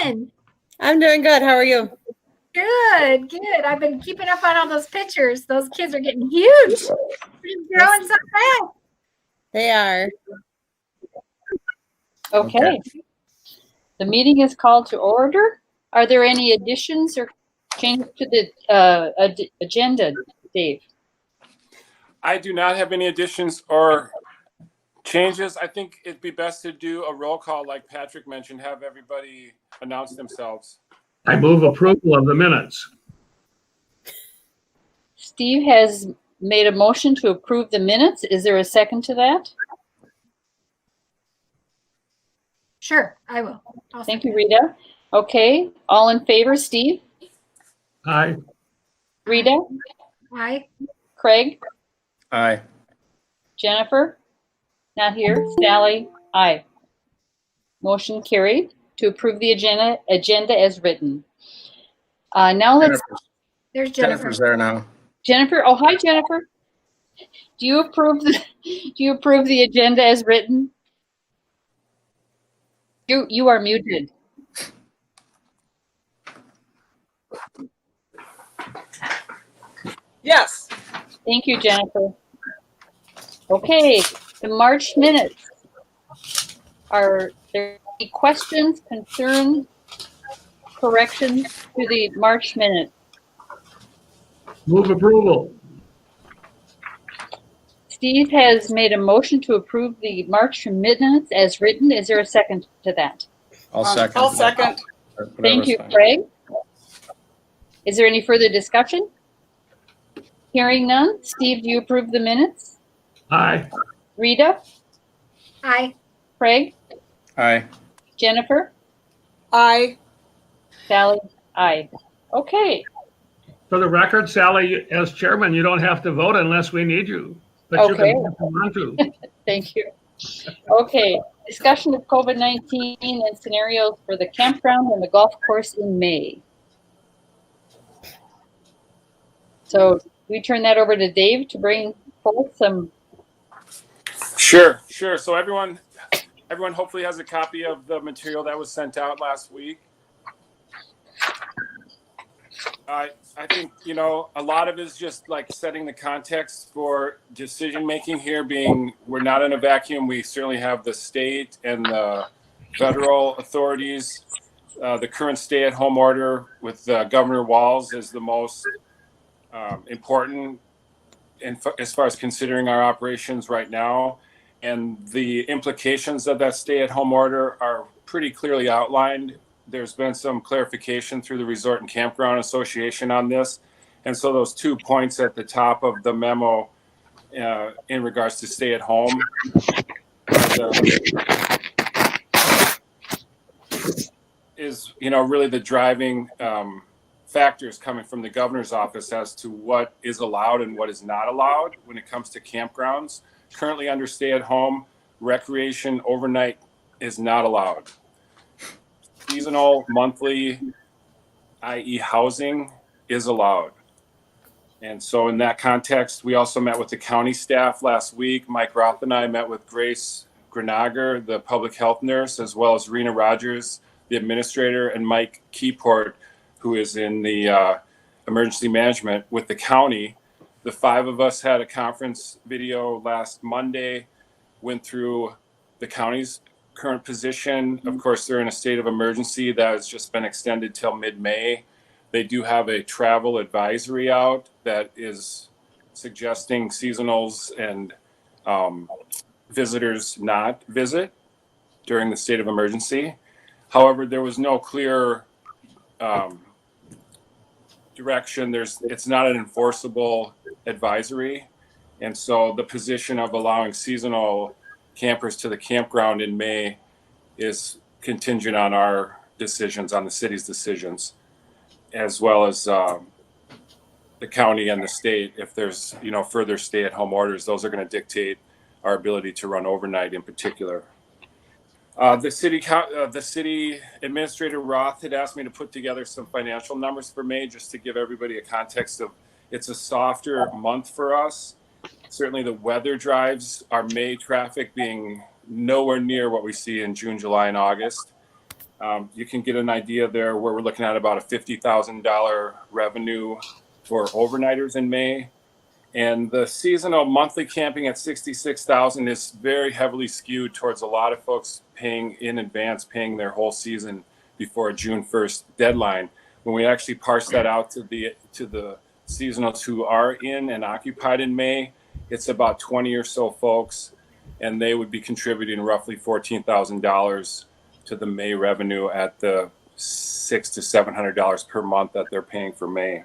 doing? I'm doing good. How are you? Good, good. I've been keeping up on all those pictures. Those kids are getting huge. They're growing so fast. They are. Okay. The meeting is called to order. Are there any additions or changes to the agenda, Dave? I do not have any additions or changes. I think it'd be best to do a roll call like Patrick mentioned, have everybody announce themselves. I move approval of the minutes. Steve has made a motion to approve the minutes. Is there a second to that? Sure, I will. Thank you, Rita. Okay, all in favor, Steve? Aye. Rita? Aye. Craig? Aye. Jennifer? Not here. Sally? Aye. Motion carried to approve the agenda as written. Now let's. There's Jennifer. Jennifer's there now. Jennifer, oh hi Jennifer. Do you approve the agenda as written? You are muted. Yes. Thank you, Jennifer. Okay, the March minutes. Are there any questions, concerns, corrections to the March minutes? Move approval. Steve has made a motion to approve the March minutes as written. Is there a second to that? I'll second. I'll second. Thank you, Craig. Is there any further discussion? Hearing none. Steve, do you approve the minutes? Aye. Rita? Aye. Craig? Aye. Jennifer? Aye. Sally? Aye. Okay. For the record, Sally, as chairman, you don't have to vote unless we need you. But Okay. you can if you want to. Thank you. Okay. Discussion of COVID-19 and scenarios for the campground and the golf course in May. So we turn that over to Dave to bring forth some. Sure. So everyone hopefully has a copy of the material that was sent out last week. I think, a lot of it is just like setting the context for decision making here, being we're not in a vacuum. We certainly have the state and the federal authorities. The current stay-at-home order with Governor Walz is the most important as far as considering our operations right now. And the implications of that stay-at-home order are pretty clearly outlined. There's been some clarification through the Resort and Campground Association on this. And so those 2 points at the top of the memo in regards to stay at home is really the driving factors coming from the governor's office as to what is allowed and what is not allowed when it comes to campgrounds. Currently under stay at home, recreation overnight is not allowed. Seasonal, monthly, i.e. housing, is allowed. And so in that context, we also met with the county staff last week. Mike Roth and I met with Grace Grenager, the public health nurse, as well as Rena Rogers, the administrator, and Mike Keyport, who is in the emergency management with the county. The 5 of us had a conference video last Monday, went through the county's current position. Of course, they're in a state of emergency that has just been extended till mid-May. They do have a travel advisory out that is suggesting seasonals and visitors not visit during the state of emergency. However, there was no clear direction. It's not an enforceable advisory. And so the position of allowing seasonal campers to the campground in May is contingent on our decisions, on the city's decisions, as well as the county and the state. If there's further stay-at-home orders, those are going to dictate our ability to run overnight in particular. The city administrator Roth had asked me to put together some financial numbers for May, just to give everybody a context of it's a softer month for us. Certainly the weather drives our May traffic being nowhere near what we see in June, July, and August. You can get an idea there where we're looking at about a $50,000 revenue for overnighters in May. And the seasonal monthly camping at 66,000 is very heavily skewed towards a lot of folks paying in advance, paying their whole season before a June 1st deadline. When we actually parse that out to the seasonals who are in and occupied in May, it's about 20 or so folks, and they would be contributing roughly $14,000 to the May revenue at the $600 to $700 per month that they're paying for May.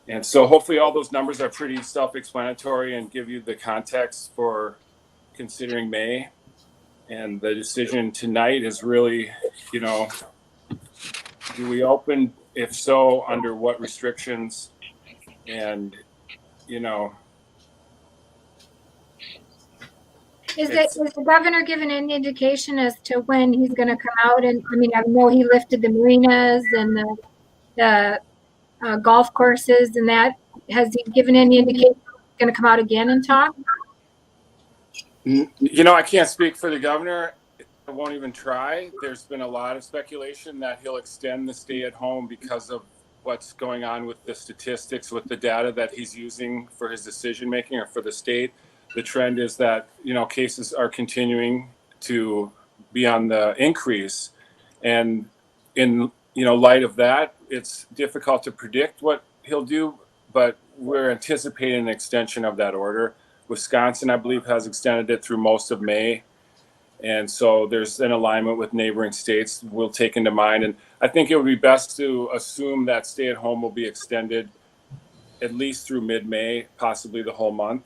And so hopefully all those numbers are pretty self-explanatory and give you the context for considering May. And the decision tonight is really, do we open? If so, under what restrictions? And, Is the governor given any indication as to when he's going to come out? And I mean, I know he lifted the marinas and the golf courses and that. Has he given any indication he's going to come out again and talk? I can't speak for the governor. I won't even try. There's been a lot of speculation that he'll extend the stay at home because of what's going on with the statistics, with the data that he's using for his decision making or for the state. The trend is that, cases are continuing to be on the increase. And in, light of that, it's difficult to predict what he'll do, but we're anticipating an extension of that order. Wisconsin, I believe, has extended it through most of May. And so there's an alignment with neighboring states we'll take into mind. And I think it would be best to assume that stay at home will be extended at least through mid-May, possibly the whole month.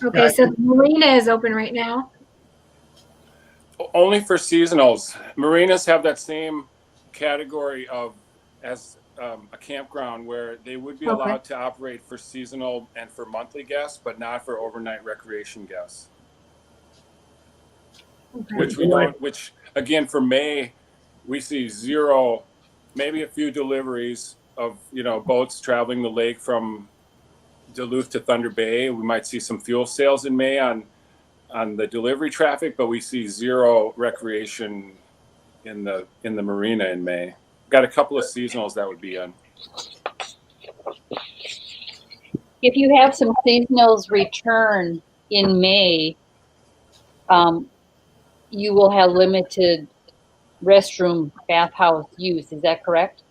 Okay, so the marina is open right now? Only for seasonals. Marinas have that same category as a campground where they would be allowed to operate for seasonal and for monthly guests, but not for overnight recreation guests. Okay. Which again, for May, we see zero, maybe a few deliveries of, boats traveling the lake from Duluth to Thunder Bay. We might see some fuel sales in May on the delivery traffic, but we see zero recreation in the marina in May. Got a couple of seasonals that would be in. If you have some seasonals return in May, you will have limited restroom bathhouse use. Is that correct?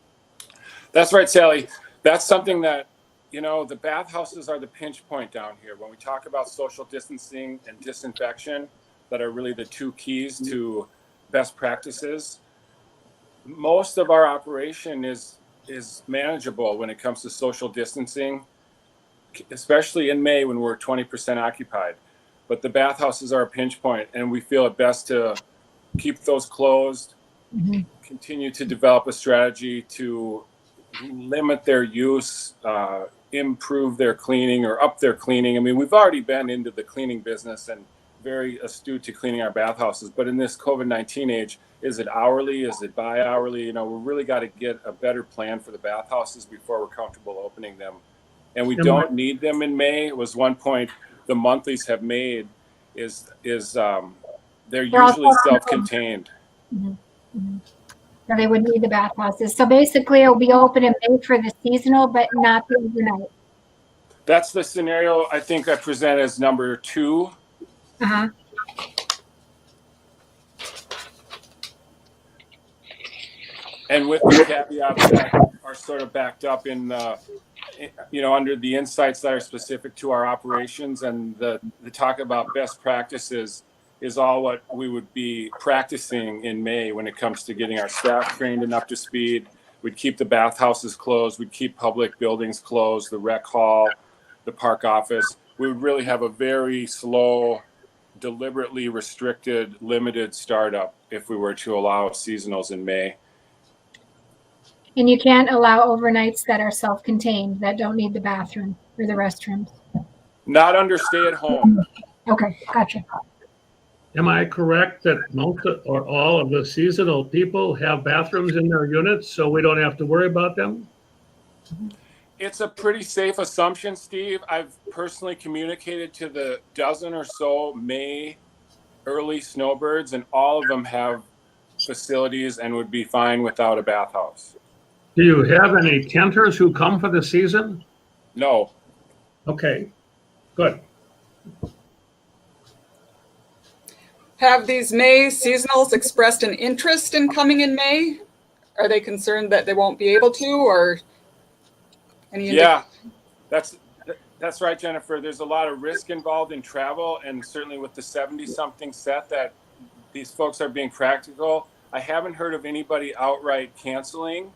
That's right, Sally. That's something that, the bathhouses are the pinch point down here. When we talk about social distancing and disinfection, that are really the two keys to best practices. Most of our operation is manageable when it comes to social distancing, especially in May when we're 20% occupied. But the bathhouses are a pinch point, and we feel it best to keep those closed, continue to develop a strategy to limit their use, improve their cleaning or up their cleaning. I mean, we've already been into the cleaning business and very astute to cleaning our bathhouses. But in this COVID-19 age, is it hourly? Is it bi-hourly? We really got to get a better plan for the bathhouses before we're comfortable opening them. And we don't need them in May. It was one point the monthlies have made is they're usually self-contained. So they would need the bathhouses. So basically it'll be open in May for the seasonal, but not the overnight. That's the scenario I think I present as number 2. And with the caveats that are sort of backed up in under the insights that are specific to our operations, and the talk about best practices is all what we would be practicing in May when it comes to getting our staff trained and up to speed. We'd keep the bathhouses closed. We'd keep public buildings closed, the rec hall, the park office. We would really have a very slow, deliberately restricted, limited startup if we were to allow seasonals in May. And you can't allow overnights that are self-contained, that don't need the bathroom or the restrooms. Not under stay at home. Okay, gotcha. Am I correct that most or all of the seasonal people have bathrooms in their units, so we don't have to worry about them? It's a pretty safe assumption, Steve. I've personally communicated to the dozen or so May early snowbirds, and all of them have facilities and would be fine without a bathhouse. Do you have any tenters who come for the season? No, Okay, good. Have these May seasonals expressed an interest in coming in May? Are they concerned that they won't be able to, or any? yeah, that's right, Jennifer. There's a lot of risk involved in travel, and certainly with the 70-something set that these folks are being practical. I haven't heard of anybody outright canceling,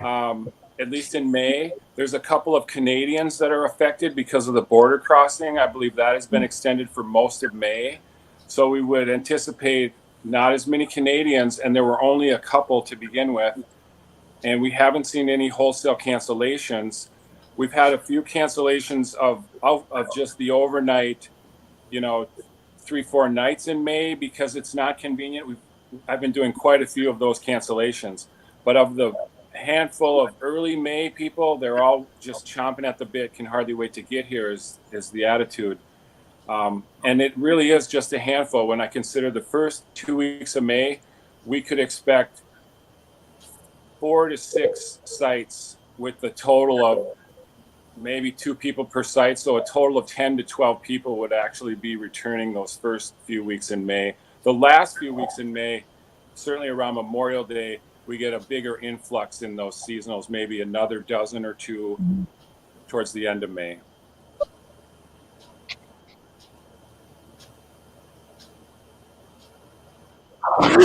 at least in May. There's a couple of Canadians that are affected because of the border crossing. I believe that has been extended for most of May. So we would anticipate not as many Canadians, and there were only a couple to begin with. And we haven't seen any wholesale cancellations. We've had a few cancellations of just the overnight, 3-4 nights in May because it's not convenient. I've been doing quite a few of those cancellations, but of the handful of early May people, they're all just chomping at the bit, can hardly wait to get here is the attitude. And it really is just a handful. When I consider the first 2 weeks of May, we could expect 4 to 6 sites with the total of maybe 2 people per site. So a total of 10 to 12 people would actually be returning those first few weeks in May. The last few weeks in May, certainly around Memorial Day, we get a bigger influx in those seasonals, maybe another dozen or two towards the end of May. Can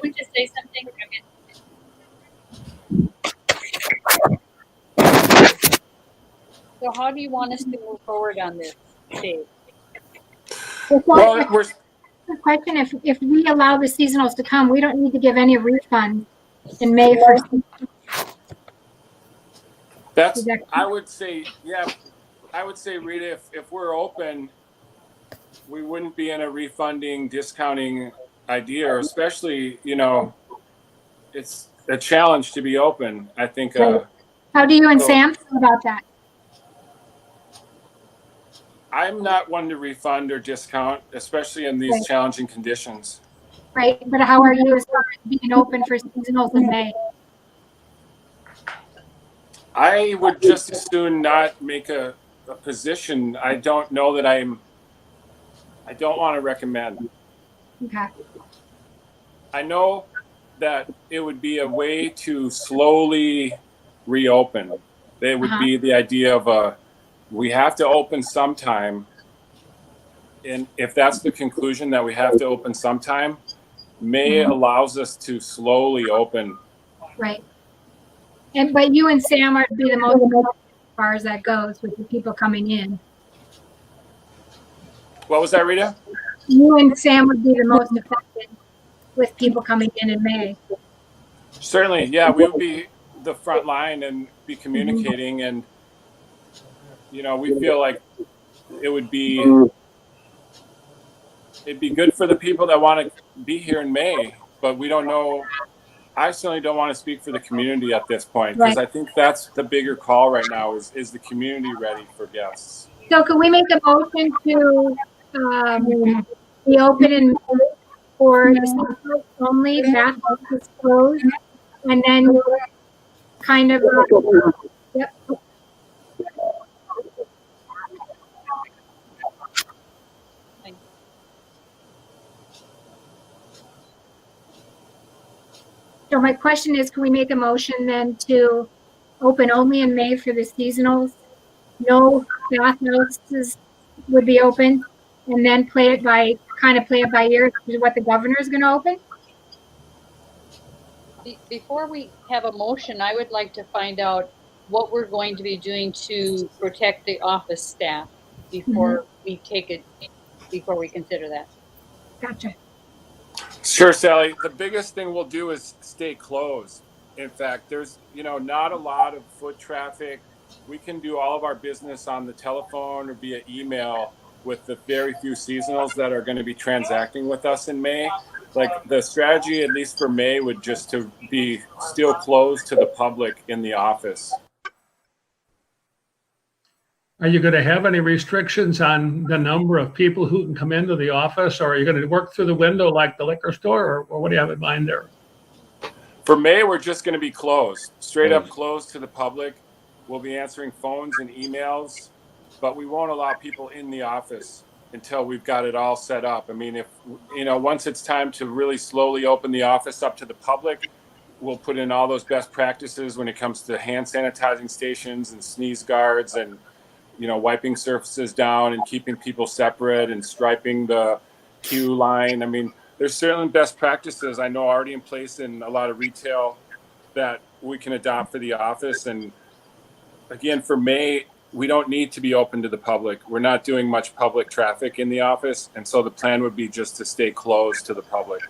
we just say something? So how do you want us to move forward on this, Dave? Well, we're The question, if we allow the seasonals to come, we don't need to give any refund in May 1st. I would say, Rita, if we're open, we wouldn't be in a refunding, discounting idea, especially, it's a challenge to be open. I think. How do you and Sam feel about that? I'm not one to refund or discount, especially in these challenging conditions. Right, but how are you as far as being open for seasonals in May? I would just as soon not make a position. I don't know that I don't want to recommend. Okay. I know that it would be a way to slowly reopen. It would be the idea of we have to open sometime. And if that's the conclusion, that we have to open sometime, May allows us to slowly open. Right. But you and Sam are to be the most affected as far as that goes with the people coming in. What was that, Rita? You and Sam would be the most affected with people coming in May. Certainly, yeah, we would be the front line and be communicating, and we feel like it'd be good for the people that want to be here in May, but we don't know. I certainly don't want to speak for the community at this point, because I think that's the bigger call right now is the community ready for guests? So can we make a motion to be open in May for the seasonals only, bathrooms closed, and then kind of, yep. So my question is, can we make a motion then to open only in May for the seasonals? No bathhouses would be open, and then play it by ear to what the governor is going to open? Before we have a motion, I would like to find out what we're going to be doing to protect the office staff before we consider that. Gotcha. Sure, Sally. The biggest thing we'll do is stay closed. In fact, there's not a lot of foot traffic. We can do all of our business on the telephone or via email with the very few seasonals that are going to be transacting with us in May. Like the strategy, at least for May, would just to be still closed to the public in the office. Are you going to have any restrictions on the number of people who can come into the office, or are you going to work through the window like the liquor store, or what do you have in mind there? For May, we're just going to be closed, straight up closed to the public. We'll be answering phones and emails, but we won't allow people in the office until we've got it all set up. I mean, if, once it's time to really slowly open the office up to the public, we'll put in all those best practices when it comes to hand sanitizing stations and sneeze guards and, wiping surfaces down and keeping people separate and striping the queue line. I mean, there's certainly best practices I know already in place in a lot of retail that we can adopt for the office. And again, for May, we don't need to be open to the public. We're not doing much public traffic in the office. And so the plan would be just to stay closed to the public.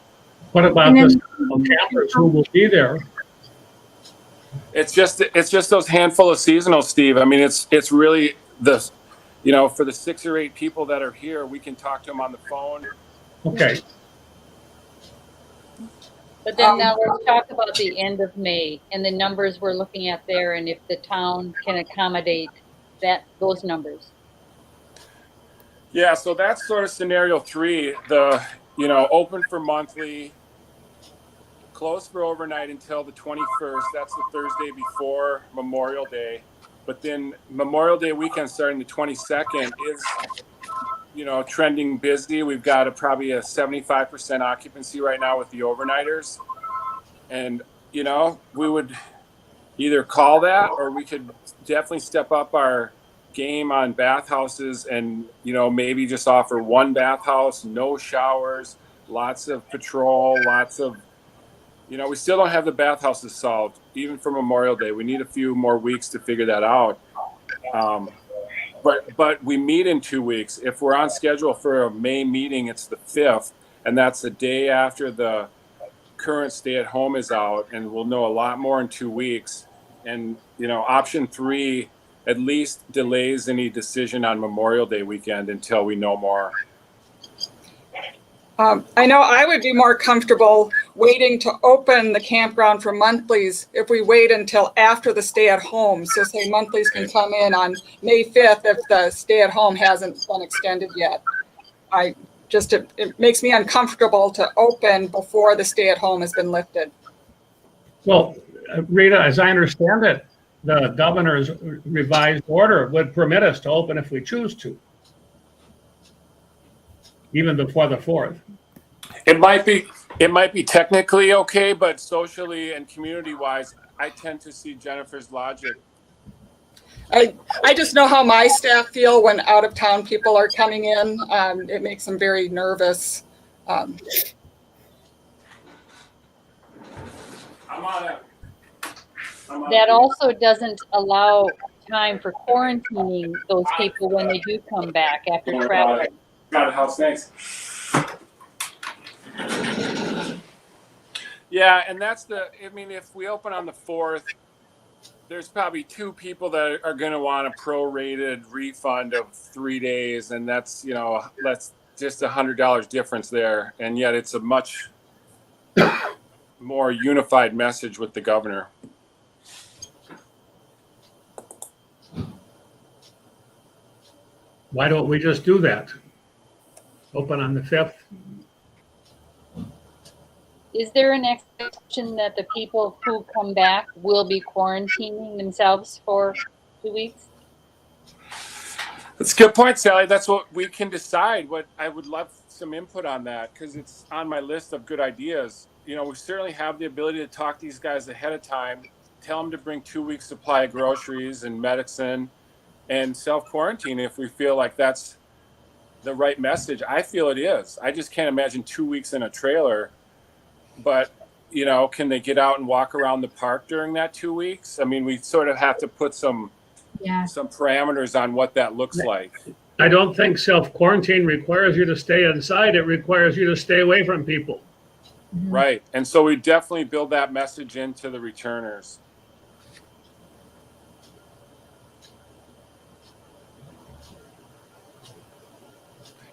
What about the campers who will be there? It's just those handful of seasonal, Steve. I mean, it's really for the 6 or 8 people that are here, we can talk to them on the phone. Okay. But then now let's talk about the end of May and the numbers we're looking at there, and if the town can accommodate those numbers. Yeah, so that's sort of scenario 3. Open for monthly, closed for overnight until the 21st. That's the Thursday before Memorial Day. But then Memorial Day weekend starting the 22nd is, trending busy. We've got probably a 75% occupancy right now with the overnighters. And, we would either call that, or we could definitely step up our game on bathhouses and, maybe just offer one bathhouse, no showers, lots of patrol, lots of, we still don't have the bathhouses solved, even for Memorial Day. We need a few more weeks to figure that out. But we meet in 2 weeks. If we're on schedule for a May meeting, it's the 5th, and that's the day after the current stay-at-home is out, and we'll know a lot more in 2 weeks. And, option 3 at least delays any decision on Memorial Day weekend until we know more. I know I would be more comfortable waiting to open the campground for monthlies if we wait until after the stay-at-home. So say monthlies can come in on May 5th if the stay-at-home hasn't been extended yet. It makes me uncomfortable to open before the stay-at-home has been lifted. Well, Rita, as I understand it, the governor's revised order would permit us to open if we choose to, even before the 4th. It might be technically okay, but socially and community-wise, I tend to see Jennifer's logic. I just know how my staff feel when out-of-town people are coming in. It makes them very nervous. That also doesn't allow time for quarantining those people when they do come back after traveling. Got it, house, thanks. Yeah, and if we open on the 4th, there's probably 2 people that are going to want a prorated refund of 3 days, and that's just $100 difference there, and yet it's a much more unified message with the governor. Why don't we just do that? Open on the 5th. Is there an expectation that the people who come back will be quarantining themselves for 2 weeks? That's a good point, Sally. That's what we can decide. What I would love some input on that, because it's on my list of good ideas. We certainly have the ability to talk to these guys ahead of time, tell them to bring 2 weeks supply of groceries and medicine, and self-quarantine if we feel like that's the right message. I feel it is. I just can't imagine 2 weeks in a trailer. But, can they get out and walk around the park during that 2 weeks? I mean, we sort of have to put some parameters on what that looks like. I don't think self-quarantine requires you to stay inside. It requires you to stay away from people. Right. And so we definitely build that message into the returners.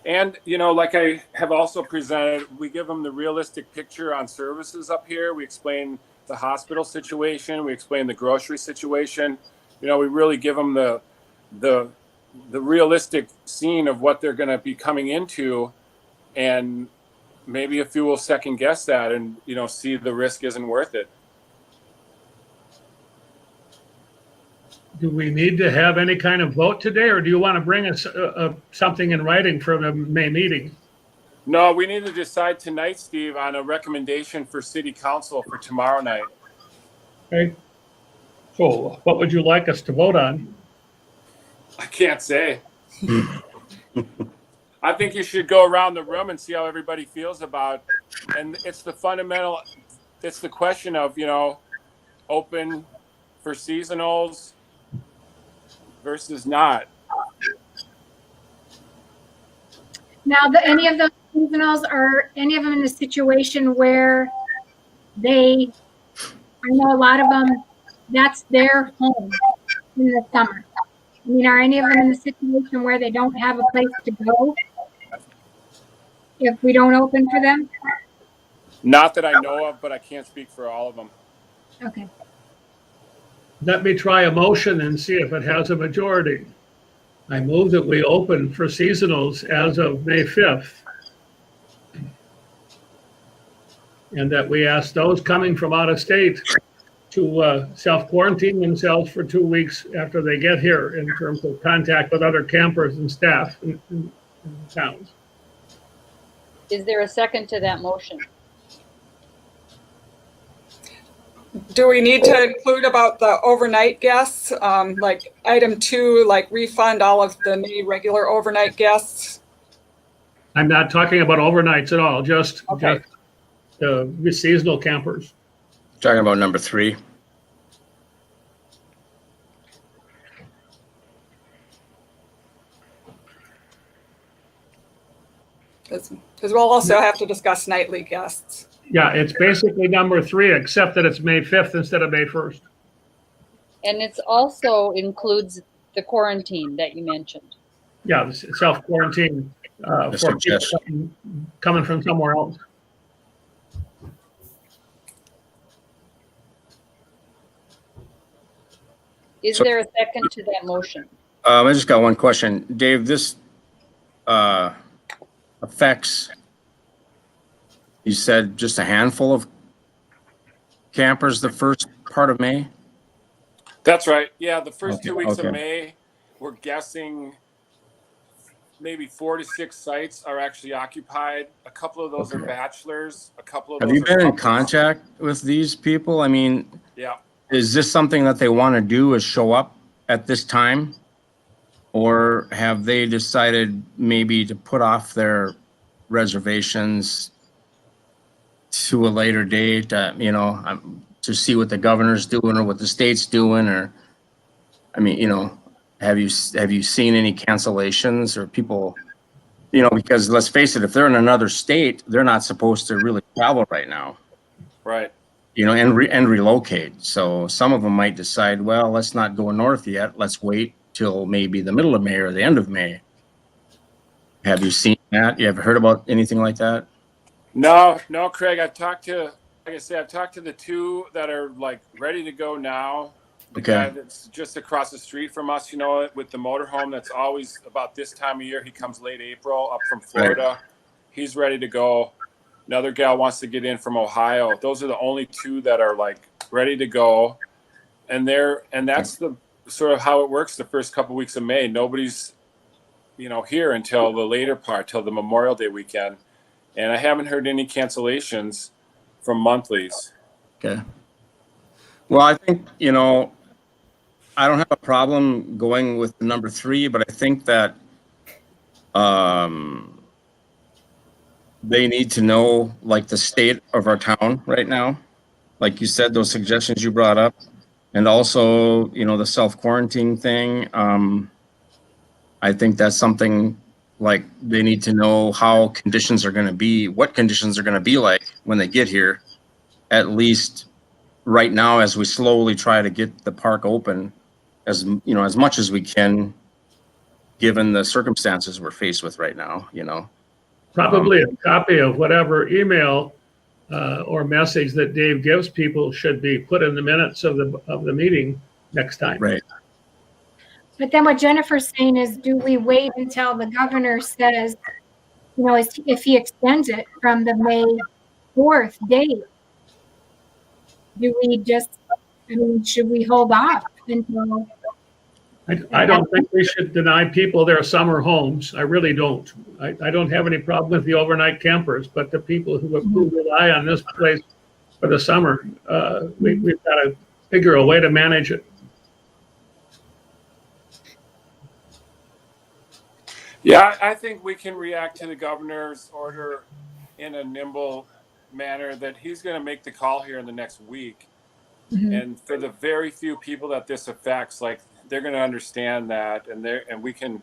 And, like I have also presented, we give them the realistic picture on services up here. We explain the hospital situation. We explain the grocery situation. We really give them the the realistic scene of what they're going to be coming into, and maybe a few will second guess that and, you know, see the risk isn't worth it. Do we need to have any kind of vote today, or do you want to bring us something in writing for the May meeting? No, we need to decide tonight, Steve, on a recommendation for city council for tomorrow night. Okay. So what would you like us to vote on? I can't say. I think you should go around the room and see how everybody feels about, and it's the fundamental, it's the question of, you know, open for seasonals versus not. Now, any of those seasonals, are any of them in a situation where I know a lot of them, that's their home in the summer. I mean, are any of them in the situation where they don't have a place to go if we don't open for them? Not that I know of, but I can't speak for all of them. Okay. Let me try a motion and see if it has a majority. I move that we open for seasonals as of May 5th. And that we ask those coming from out of state to self-quarantine themselves for 2 weeks after they get here in terms of contact with other campers and staff in the towns. Is there a second to that motion? Do we need to include about the overnight guests, like item 2, like refund all of the regular overnight guests? I'm not talking about overnights at all, just seasonal campers. Talking about number 3. Because we'll also have to discuss nightly guests. Yeah, it's basically number 3, except that it's May 5th instead of May 1st. And it's also includes the quarantine that you mentioned. Yeah, the self-quarantine for people coming from somewhere else. Is there a second to that motion? I just got one question. Dave, this affects, you said, just a handful of campers the first part of May? That's right. Yeah, the first Okay, 2 weeks okay. of May, we're guessing maybe 4 to 6 sites are actually occupied. A couple of those are bachelors. A couple of Have those you are been in couples. contact with these people? I mean, Yeah. is this something that they want to do, is show up at this time? Or have they decided maybe to put off their reservations to a later date, you know, to see what the governor's doing or what the state's doing? Or, I mean, you know, have you seen any cancellations or people, you know, because let's face it, if they're in another state, they're not supposed to really travel right now. Right. You know, and relocate. So some of them might decide, well, let's not go north yet. Let's wait till maybe the middle of May or the end of May. Have you seen that? You ever heard about anything like that? No, Craig. I've talked to the 2 that are like ready to go now. The guy that's just across the street from us, you know, with the motorhome, that's always about this time of year. He comes late April up from Florida. Right. He's ready to go. Another gal wants to get in from Ohio. Those are the only 2 that are like ready to go. And that's the sort of how it works the first couple of weeks of May. Nobody's, you know, here until the later part, till the Memorial Day weekend. And I haven't heard any cancellations from monthlies. Okay. Well, I think, you know, I don't have a problem going with number 3, but I think that they need to know, like, the state of our town right now. Like you said, those suggestions you brought up. And also, you know, the self-quarantine thing. I think that's something, like, they need to know how conditions are going to be, what conditions are going to be like when they get here, at least right now, as we slowly try to get the park open, as you know, as much as we can, given the circumstances we're faced with right now, you know. Probably a copy of whatever email or message that Dave gives people should be put in the minutes of the meeting next time. Right. But then what Jennifer's saying is, do we wait until the governor says, if he extends it from the May 4th date? Do we just, should we hold off until? I don't think we should deny people their summer homes. I really don't. I don't have any problem with the overnight campers, but the people who rely on this place for the summer, we've got to figure a way to manage it. Yeah, I think we can react to the governor's order in a nimble manner, that he's going to make the call here in the next week. And for the very few people that this affects, like, they're going to understand that, and we can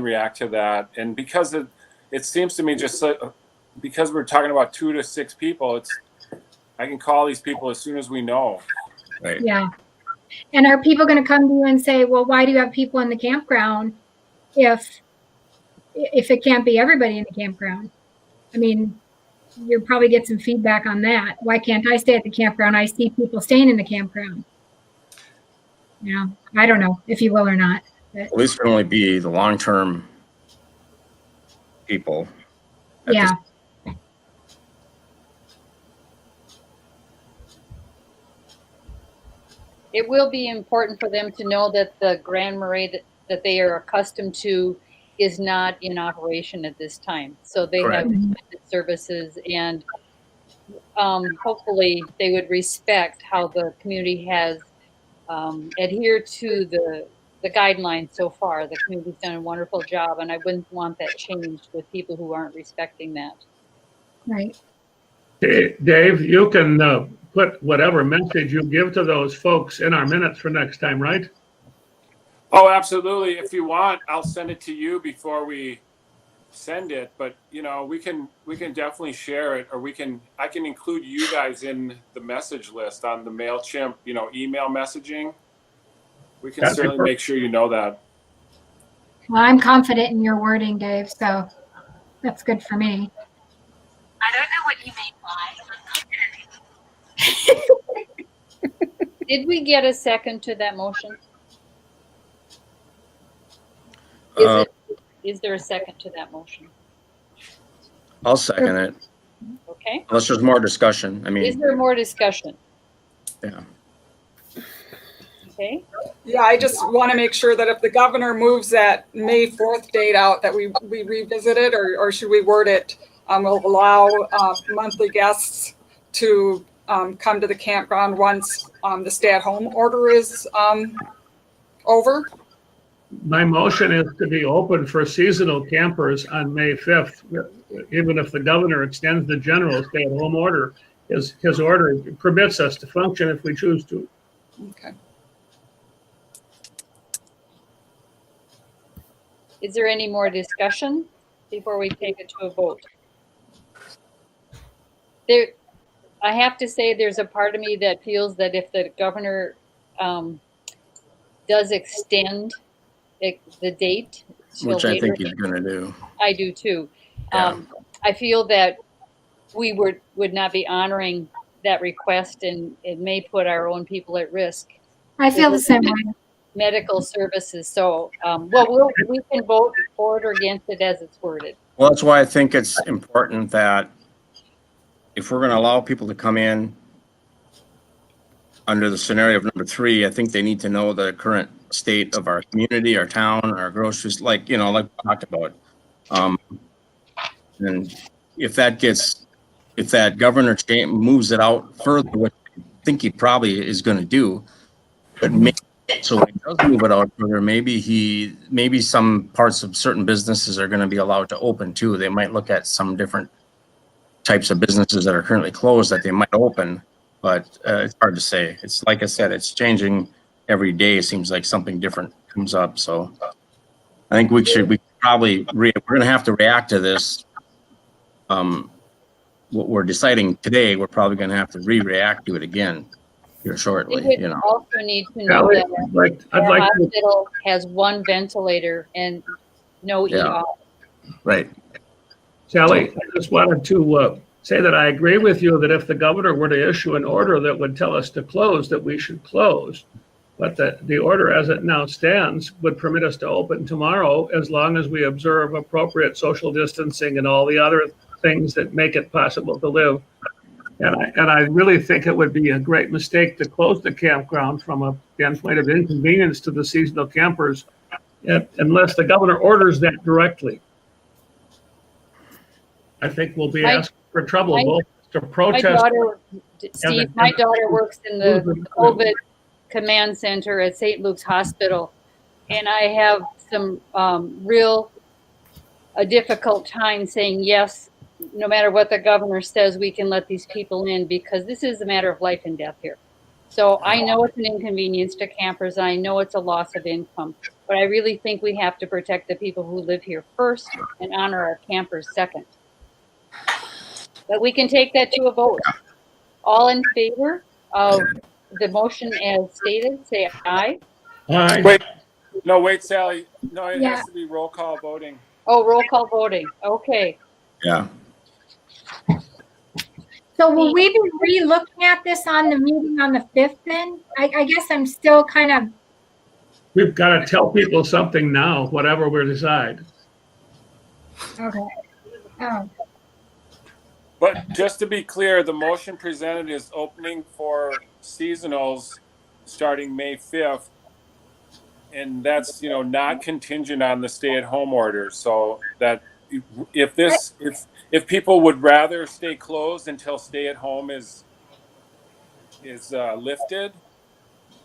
react to that. And because it seems to me, just because we're talking about 2 to 6 people, I can call these people as soon as we know. Right. Yeah. And are people going to come to you and say, well, why do you have people in the campground if it can't be everybody in the campground? I mean, you'll probably get some feedback on that. Why can't I stay at the campground? I see people staying in the campground. Yeah, I don't know if you will or not. But At least it can only be the long-term people. yeah. It will be important for them to know that the Grand Marais that they are accustomed to is not in operation at this time. So they Correct. have limited services, and hopefully they would respect how the community has adhered to the guidelines so far. The community's done a wonderful job, and I wouldn't want that changed with people who aren't respecting that. Right. Dave, you can put whatever message you give to those folks in our minutes for next time, right? Oh, absolutely. If you want, I'll send it to you before we send it. But we can definitely share it, or I can include you guys in the message list on the MailChimp, email messaging. We can certainly make sure you know that. Well, I'm confident in your wording, Dave, so that's good for me. I don't know what you mean by. Did we get a second to that motion? Is there a second to that motion? I'll second it, Okay. unless there's more discussion. Is there more discussion? Yeah. Okay. Yeah, I just want to make sure that if the governor moves that May 4th date out, that we revisit it, or should we word it, we'll allow monthly guests to come to the campground once the stay-at-home order is over? My motion is to be open for seasonal campers on May 5th, even if the governor extends the general stay-at-home order. His order permits us to function if we choose to. Okay. Is there any more discussion before we take it to a vote? I have to say, there's a part of me that feels that if the governor does extend the date, Which I think he's going to do. I do too. Yeah. I feel that we would not be honoring that request, and it may put our own people at risk. I feel the same way. Medical services. So, we can vote for it or against it as it's worded. Well, that's why I think it's important that if we're going to allow people to come in under the scenario of number 3, I think they need to know the current state of our community, our town, our groceries, like we talked about. And if that governor moves it out further, which I think he probably is going to do, but maybe, so when he does move it out further, maybe some parts of certain businesses are going to be allowed to open too. They might look at some different types of businesses that are currently closed that they might open, but it's hard to say. It's like I said, it's changing every day. It seems like something different comes up. So I think we're going to have to react to this. What we're deciding today, we're probably going to have to react to it again here shortly. We would also need to know that the hospital has 1 ventilator and no ER. Right. Sally, I just wanted to say that I agree with you that if the governor were to issue an order that would tell us to close, that we should close. But the order as it now stands would permit us to open tomorrow as long as we observe appropriate social distancing and all the other things that make it possible to live. And I really think it would be a great mistake to close the campground from a standpoint of inconvenience to the seasonal campers, unless the governor orders that directly. I think we'll be asking for trouble, both to protest. My daughter works in the COVID command center at St. Luke's Hospital, and I have some a difficult time saying yes, no matter what the governor says, we can let these people in, because this is a matter of life and death here. So I know it's an inconvenience to campers. I know it's a loss of income, but I really think we have to protect the people who live here first and honor our campers second. But we can take that to a vote. All in favor of the motion as stated, say aye. Aye. Wait, Sally. No, it Yeah. has to be roll call voting. Oh, roll call voting. Okay. Yeah. So will we be re-looking at this on the meeting on the 5th then? I guess I'm still kind of, We've got to tell people something now, whatever we decide. okay. Oh, But just to be clear, the motion presented is opening for seasonals starting May 5th. And that's, not contingent on the stay-at-home order. So that if people would rather stay closed until stay-at-home is lifted,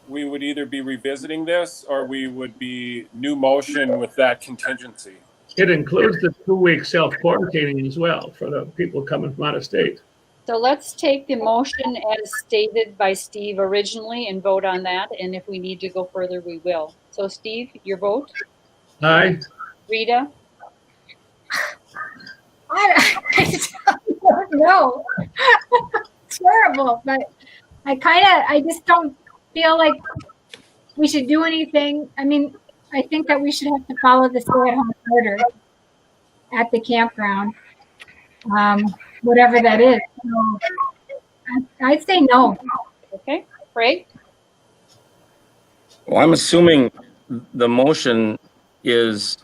we would either be revisiting this or we would be new motion with that contingency. It includes the 2-week self-quarantining as well for the people coming from out of state. So let's take the motion as stated by Steve originally and vote on that. And if we need to go further, we will. So Steve, your vote? Aye. Rita? I don't know. Terrible, but I just don't feel like we should do anything. I mean, I think that we should have to follow the stay-at-home order at the campground, whatever that is. So I'd say no. Okay. Craig? Well, I'm assuming the motion is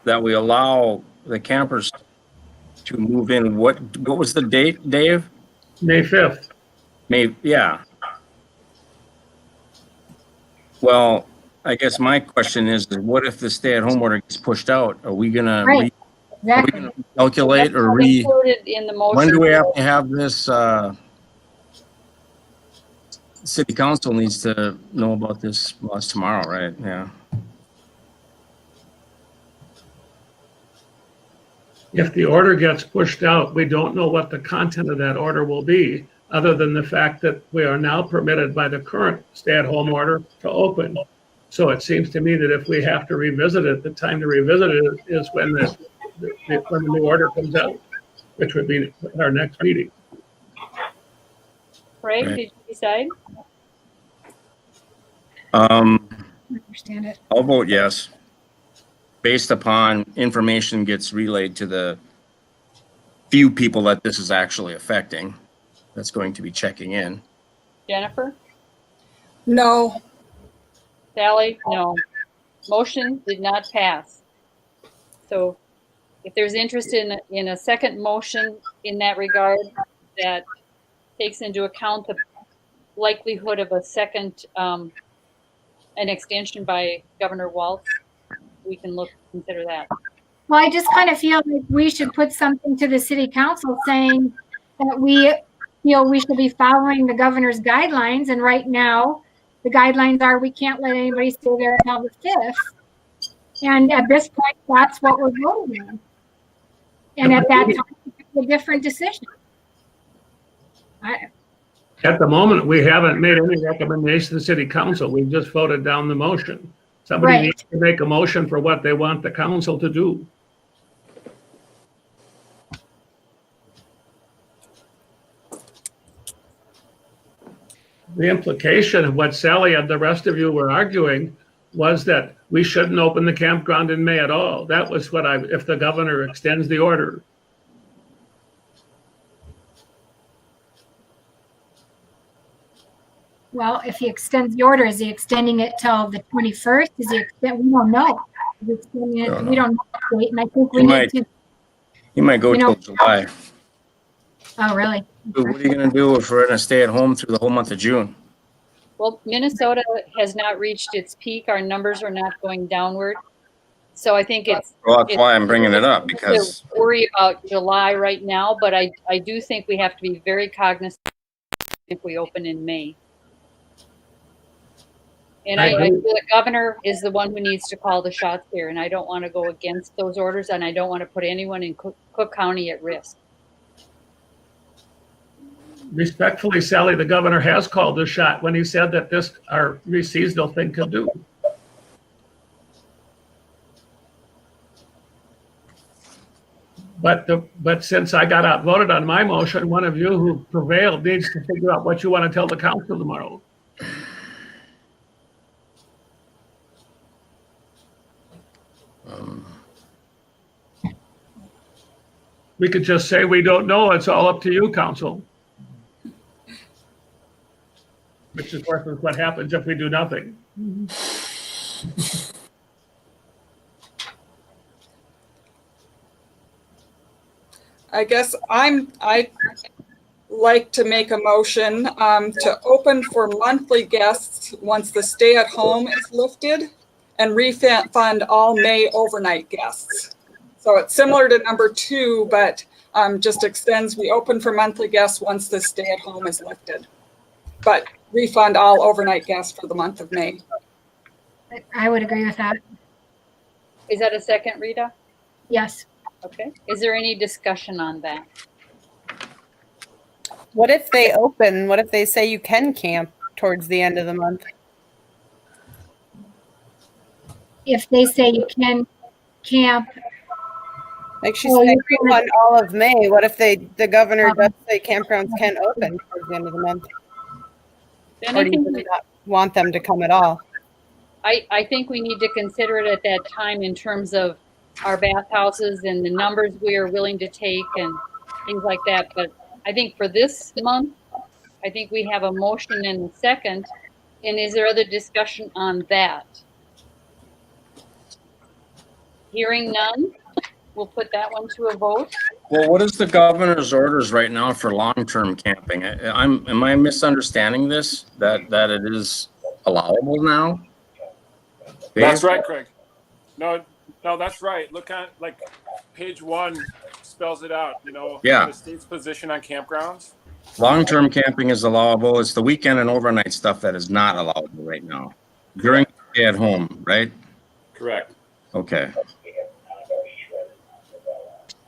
that we allow the campers to move in. What was the date, Dave? May 5th. Yeah. Well, I guess my question is what if the stay-at-home order gets pushed out? Are we gonna Right. Exactly. calculate That's or not included in the motion. when do we have to have this? City council needs to know about this. Well, it's tomorrow, right? Yeah. If the order gets pushed out, we don't know what the content of that order will be, other than the fact that we are now permitted by the current stay-at-home order to open. So it seems to me that if we have to revisit it, the time to revisit it is when the new order comes out, which would be our next meeting. Craig, Right. did you decide? I understand it. I'll vote yes, based upon information gets relayed to the few people that this is actually affecting, that's going to be checking in. Jennifer? No. Sally? No. Motion did not pass. So if there's interest in a second motion in that regard that takes into account the likelihood of a second, an extension by Governor Walz, we can consider that. Well, I just kind of feel like we should put something to the city council saying that we feel we should be following the governor's guidelines. And right now, the guidelines are we can't let anybody stay there until the 5th. And at this point, that's what we're voting on. And at that time, it's a different decision. At the moment, we haven't made any recommendation to the city council. We've just voted down the motion. Somebody Right. needs to make a motion for what they want the council to do. The implication of what Sally and the rest of you were arguing was that we shouldn't open the campground in May at all. That was what if the governor extends the order. Well, if he extends the order, is he extending it till the 21st? We don't know. Is he extending it? We don't know the date, and I think we need to, He might go You know- till July. oh, really? What are you gonna do if we're gonna stay at home through the whole month of June? Well, Minnesota has not reached its peak. Our numbers are not going downward. So I think it's. Well, that's why I'm bringing it up, because To worry about July right now, but I do think we have to be very cognizant if we open in May. And I feel the governor is the one who needs to call the shots here, and I don't want to go against those orders, and I don't want to put anyone in Cook County at risk. Respectfully, Sally, the governor has called the shot when he said that our seasonal thing could do. But since I got outvoted on my motion, one of you who prevailed needs to figure out what you want to tell the council tomorrow. We could just say we don't know. It's all up to you, council. Which of course is what happens if we do nothing. I guess I'd like to make a motion to open for monthly guests once the stay-at-home is lifted and refund all May overnight guests. So it's similar to number 2, but just extends, we open for monthly guests once the stay-at-home is lifted, but refund all overnight guests for the month of May. I would agree with that. Is that a second, Rita? Yes. Okay. Is there any discussion on that? What if they open? What if they say you can camp towards the end of the month? If they say you can camp, Like she's Well, saying, you can- refund all of May. What if the governor does say campgrounds can open towards the end of the month? Then Or I do you think, not want them to come at all? I think we need to consider it at that time in terms of our bathhouses and the numbers we are willing to take and things like that. But I think for this month, I think we have a motion and a second. And is there other discussion on that? Hearing none, we'll put that one to a vote. well, what is the governor's orders right now for long-term camping? Am I misunderstanding this, that it is allowable now? That's right, Craig. No, that's right. Look at like page 1 spells it out, Yeah. the state's position on campgrounds. Long-term camping is allowable. It's the weekend and overnight stuff that is not allowable right now. During stay at home, right? Correct. Okay.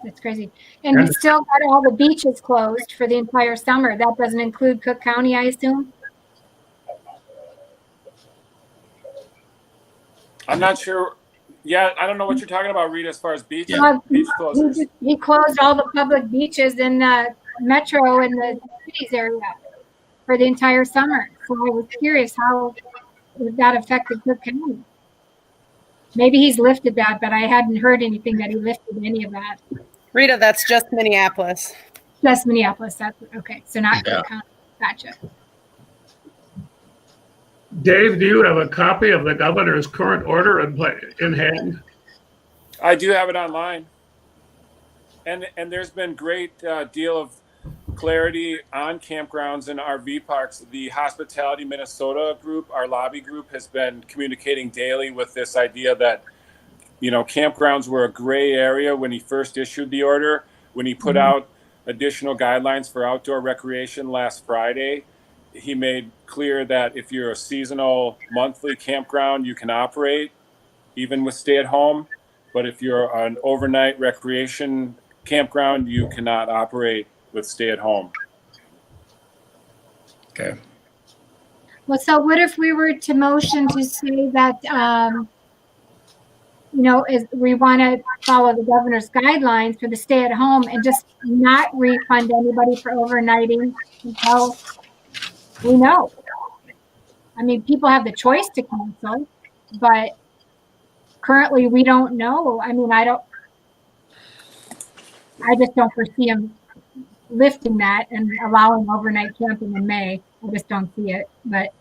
that's crazy. And we still got all the beaches closed for the entire summer. That doesn't include Cook County, I assume? I'm not sure. Yeah, I don't know what you're talking about, Rita, as far as beach Well, beach closures. he closed all the public beaches in the metro and the cities area for the entire summer. So I was curious how that affected Cook County. Maybe he's lifted that, but I hadn't heard anything that he lifted any of that. Rita, that's just Minneapolis. Just Minneapolis. That's okay. So not Yeah. Cook County. Gotcha. Dave, do you have a copy of the governor's current order in hand? I do have it online, and there's been great deal of clarity on campgrounds and RV parks. The Hospitality Minnesota group, our lobby group, has been communicating daily with this idea that campgrounds were a gray area when he first issued the order. When he put out additional guidelines for outdoor recreation last Friday, he made clear that if you're a seasonal monthly campground, you can operate even with stay at home. But if you're an overnight recreation campground, you cannot operate with stay at home. Okay. Well, so what if we were to motion to say that, is we want to follow the governor's guidelines for the stay at home and just not refund anybody for overnighting until we know. I mean, people have the choice to cancel, but currently we don't know. I mean, I just don't foresee him lifting that and allowing overnight camping in May. I just don't see it, but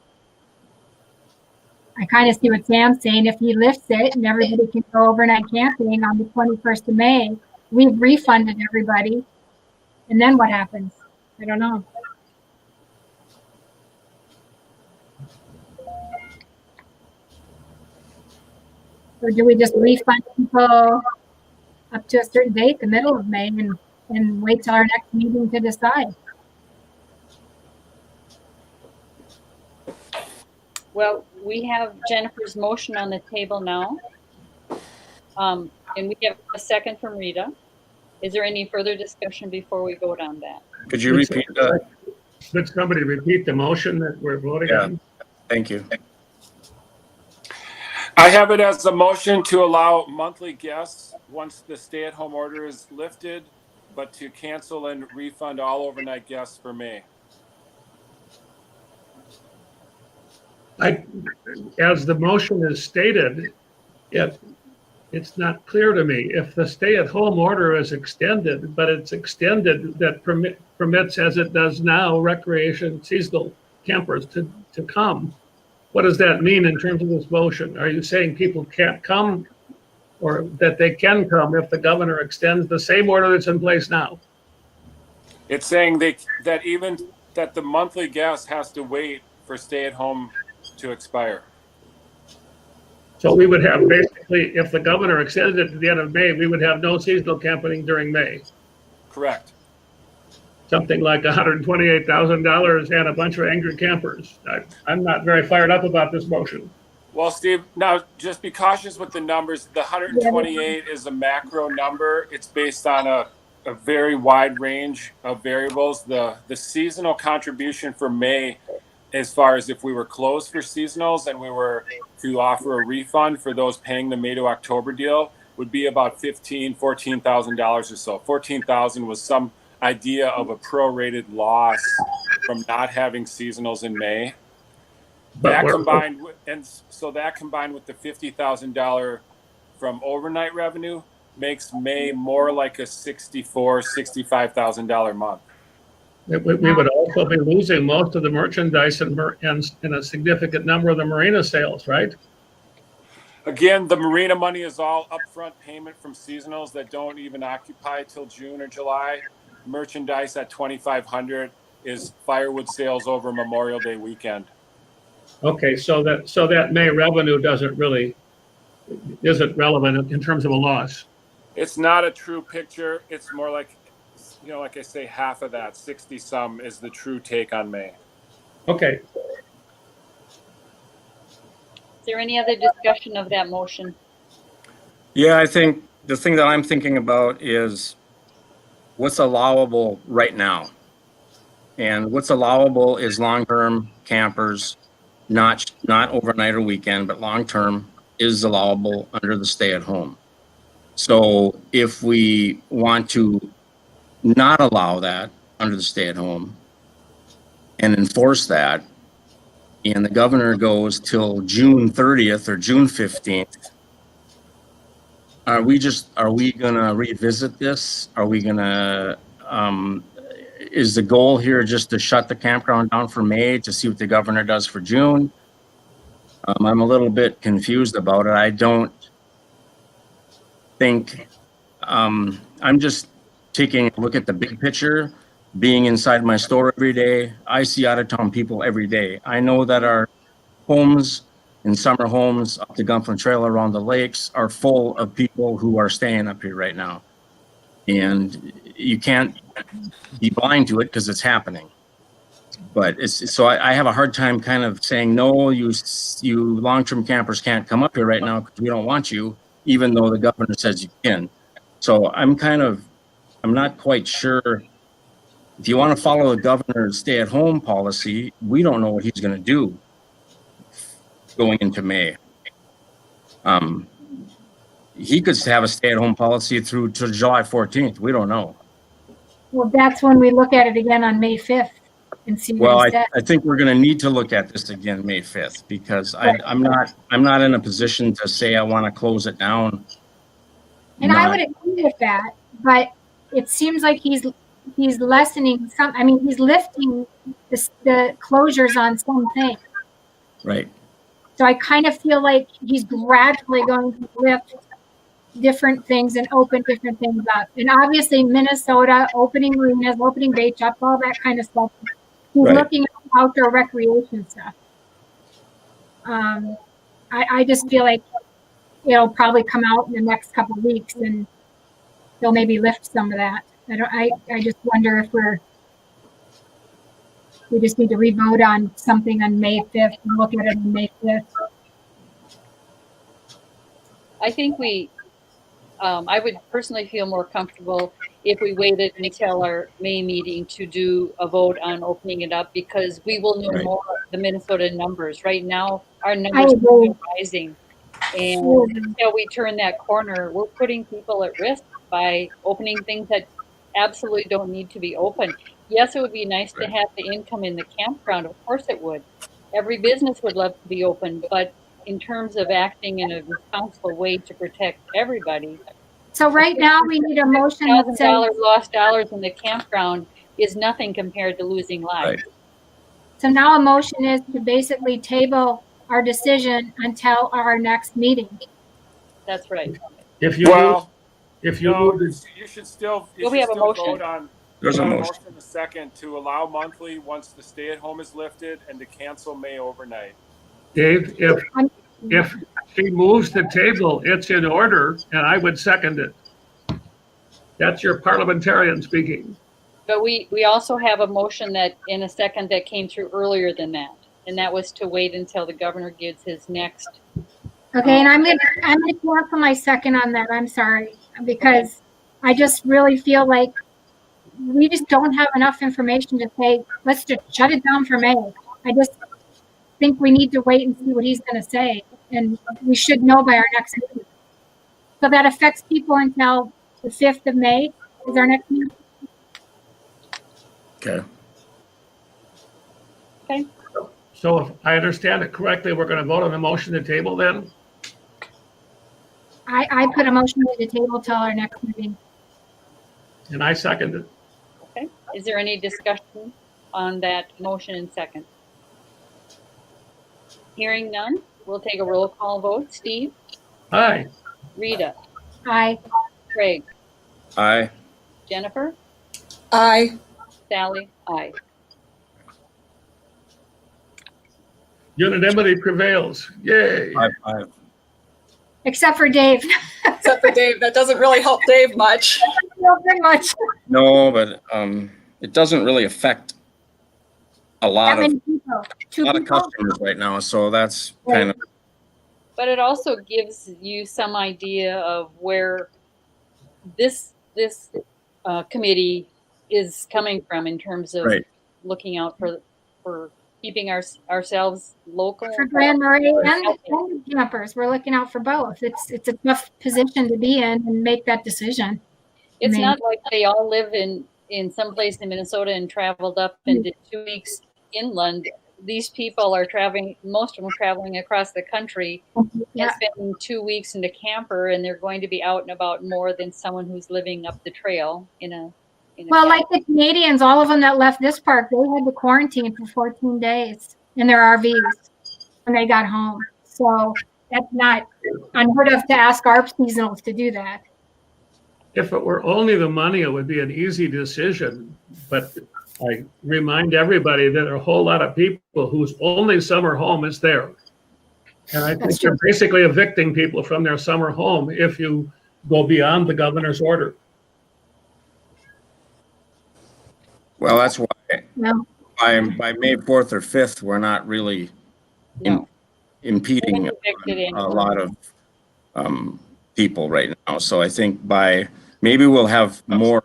I kind of see what Sam's saying. If he lifts it and everybody can go overnight camping on the 21st of May, we've refunded everybody. And then what happens? I don't know. Or do we just refund people up to a certain date, the middle of May, and wait till our next meeting to decide? Well, we have Jennifer's motion on the table now. And we have a second from Rita. Is there any further discussion before we vote on that? Could you repeat that? Could somebody repeat the motion that we're voting Yeah. on? Thank you. I have it as a motion to allow monthly guests once the stay-at-home order is lifted, but to cancel and refund all overnight guests for May. As the motion is stated, it's not clear to me if the stay-at-home order is extended, but it's extended that permits, as it does now, recreation seasonal campers to come. What does that mean in terms of this motion? Are you saying people can't come, or that they can come if the governor extends the same order that's in place now? It's saying that the monthly guest has to wait for stay-at-home to expire. So we would have basically, if the governor extended it to the end of May, we would have no seasonal camping during May. Correct. Something like $128,000 and a bunch of angry campers. I'm not very fired up about this motion. Well, Steve, now just be cautious with the numbers. The 128 is a macro number. It's based on a very wide range of variables. The seasonal contribution for May, as far as if we were closed for seasonals and we were to offer a refund for those paying the May to October deal, would be about $14,000 or so. 14,000 was some idea of a prorated loss from not having seasonals in May. That combined with the $50,000 from overnight revenue makes May more like a $65,000 month. We would also be losing most of the merchandise and a significant number of the marina sales, right? Again, the marina money is all upfront payment from seasonals that don't even occupy till June or July. Merchandise at $2,500 is firewood sales over Memorial Day weekend. Okay, so that May revenue isn't relevant in terms of a loss. It's not a true picture. It's more like, like I say, half of that, 60 some is the true take on May. Okay. Is there any other discussion of that motion? Yeah, I think the thing that I'm thinking about is what's allowable right now. And what's allowable is long-term campers, not overnight or weekend, but long-term is allowable under the stay-at-home. So if we want to not allow that under the stay-at-home and enforce that, and the governor goes till June 30th or June 15th, are we gonna revisit this? Are we gonna, is the goal here just to shut the campground down for May to see what the governor does for June? I'm a little bit confused about it. I don't think, I'm just taking a look at the big picture, being inside my store every day. I see out-of-town people every day. I know that our homes and summer homes up the Gunflint Trail around the lakes are full of people who are staying up here right now. And you can't be blind to it because it's happening. But so I have a hard time kind of saying, no, you long-term campers can't come up here right now because we don't want you, even though the governor says you can. So I'm not quite sure. If you want to follow the governor's stay-at-home policy, we don't know what he's going to do going into May. He could have a stay-at-home policy through to July 14th. We don't know. Well, that's when we look at it again on May 5th and see what he said. I think we're going to need to look at this again May 5th because I'm not in a position to say I want to close it down. And I would agree with that, but it seems like he's he's lessening some, I mean, he's lifting the closures on some things. Right. So I kind of feel like he's gradually going to lift different things and open different things up. And obviously Minnesota, opening marinas, opening bait shops, all that kind of stuff. He's Right. looking at outdoor recreation stuff. I just feel like it'll probably come out in the next couple of weeks and they'll maybe lift some of that. I just wonder if we just need to re-vote on something on May 5th and look at it on May 5th. I think I would personally feel more comfortable if we waited until our May meeting to do a vote on opening it up, because we will know Right. more of the Minnesota numbers. Right now, our I numbers agree. are rising. And Mhm. until we turn that corner, we're putting people at risk by opening things that absolutely don't need to be open. Yes, it would be nice to Right. have the income in the campground. Of course it would. Every business would love to be open, but in terms of acting in a responsible way to protect everybody, So right now we need a motion that says, $1,000 lost dollars in the campground is nothing compared to losing lives. Right. so now a motion is to basically table our decision until our next meeting. That's right. If you, Well, if you no, move, you should still, Well, we have a motion. vote on. There's a we have motion. in a second to allow monthly once the stay-at-home is lifted and to cancel May overnight. Dave, if she moves the table, it's in order, and I would second it. That's your parliamentarian speaking. But we also have a motion that in a second that came through earlier than that. And that was to wait until the governor gives his next. Okay, and I'm gonna cancel my second on that. I'm sorry, because I just really feel like we just don't have enough information to say, let's just shut it down for May. I just think we need to wait and see what he's gonna say, and we should know by our next meeting. So that affects people until the 5th of May is our next meeting. Okay. Okay. So if I understand it correctly, we're going to vote on the motion to table then? I put a motion on the table till our next meeting. And I second it. Okay. Is there any discussion on that motion and second? Hearing none, we'll take a roll call vote. Steve, Aye. Rita, Aye. Craig, Aye. Jennifer, Aye. Sally, aye. Unanimity prevails. Yay. Aye. Except for Dave. Except for Dave, that doesn't really help Dave much. Not very much. No, but it doesn't really affect a That lot of many people. Two people. customers right now. So that's kind of But it also gives you some idea of where this committee is coming from in terms of right. looking out for keeping ourselves local. For Grand Marais and the campers, we're looking out for both. It's a tough position to be in and make that decision. It's I mean, not like they all live in some place in Minnesota and traveled up and did 2 weeks inland. These people are traveling, most of them traveling across the country yeah. and spending 2 weeks in the camper, and they're going to be out and about more than someone who's living up the trail in a Well, cabin. like the Canadians, all of them that left this park, they had to quarantine for 14 days in their RVs when they got home. So that's not unheard of to ask our seasonals to do that. If it were only the money, it would be an easy decision. But I remind everybody that there are a whole lot of people whose only summer home is there. And I think That's you're true. basically evicting people from their summer home if you go beyond the governor's order. Well, that's why No. by May 4th or 5th, we're not really No. impeding They're evicted a anyway. lot of people right now. So I think maybe we'll have more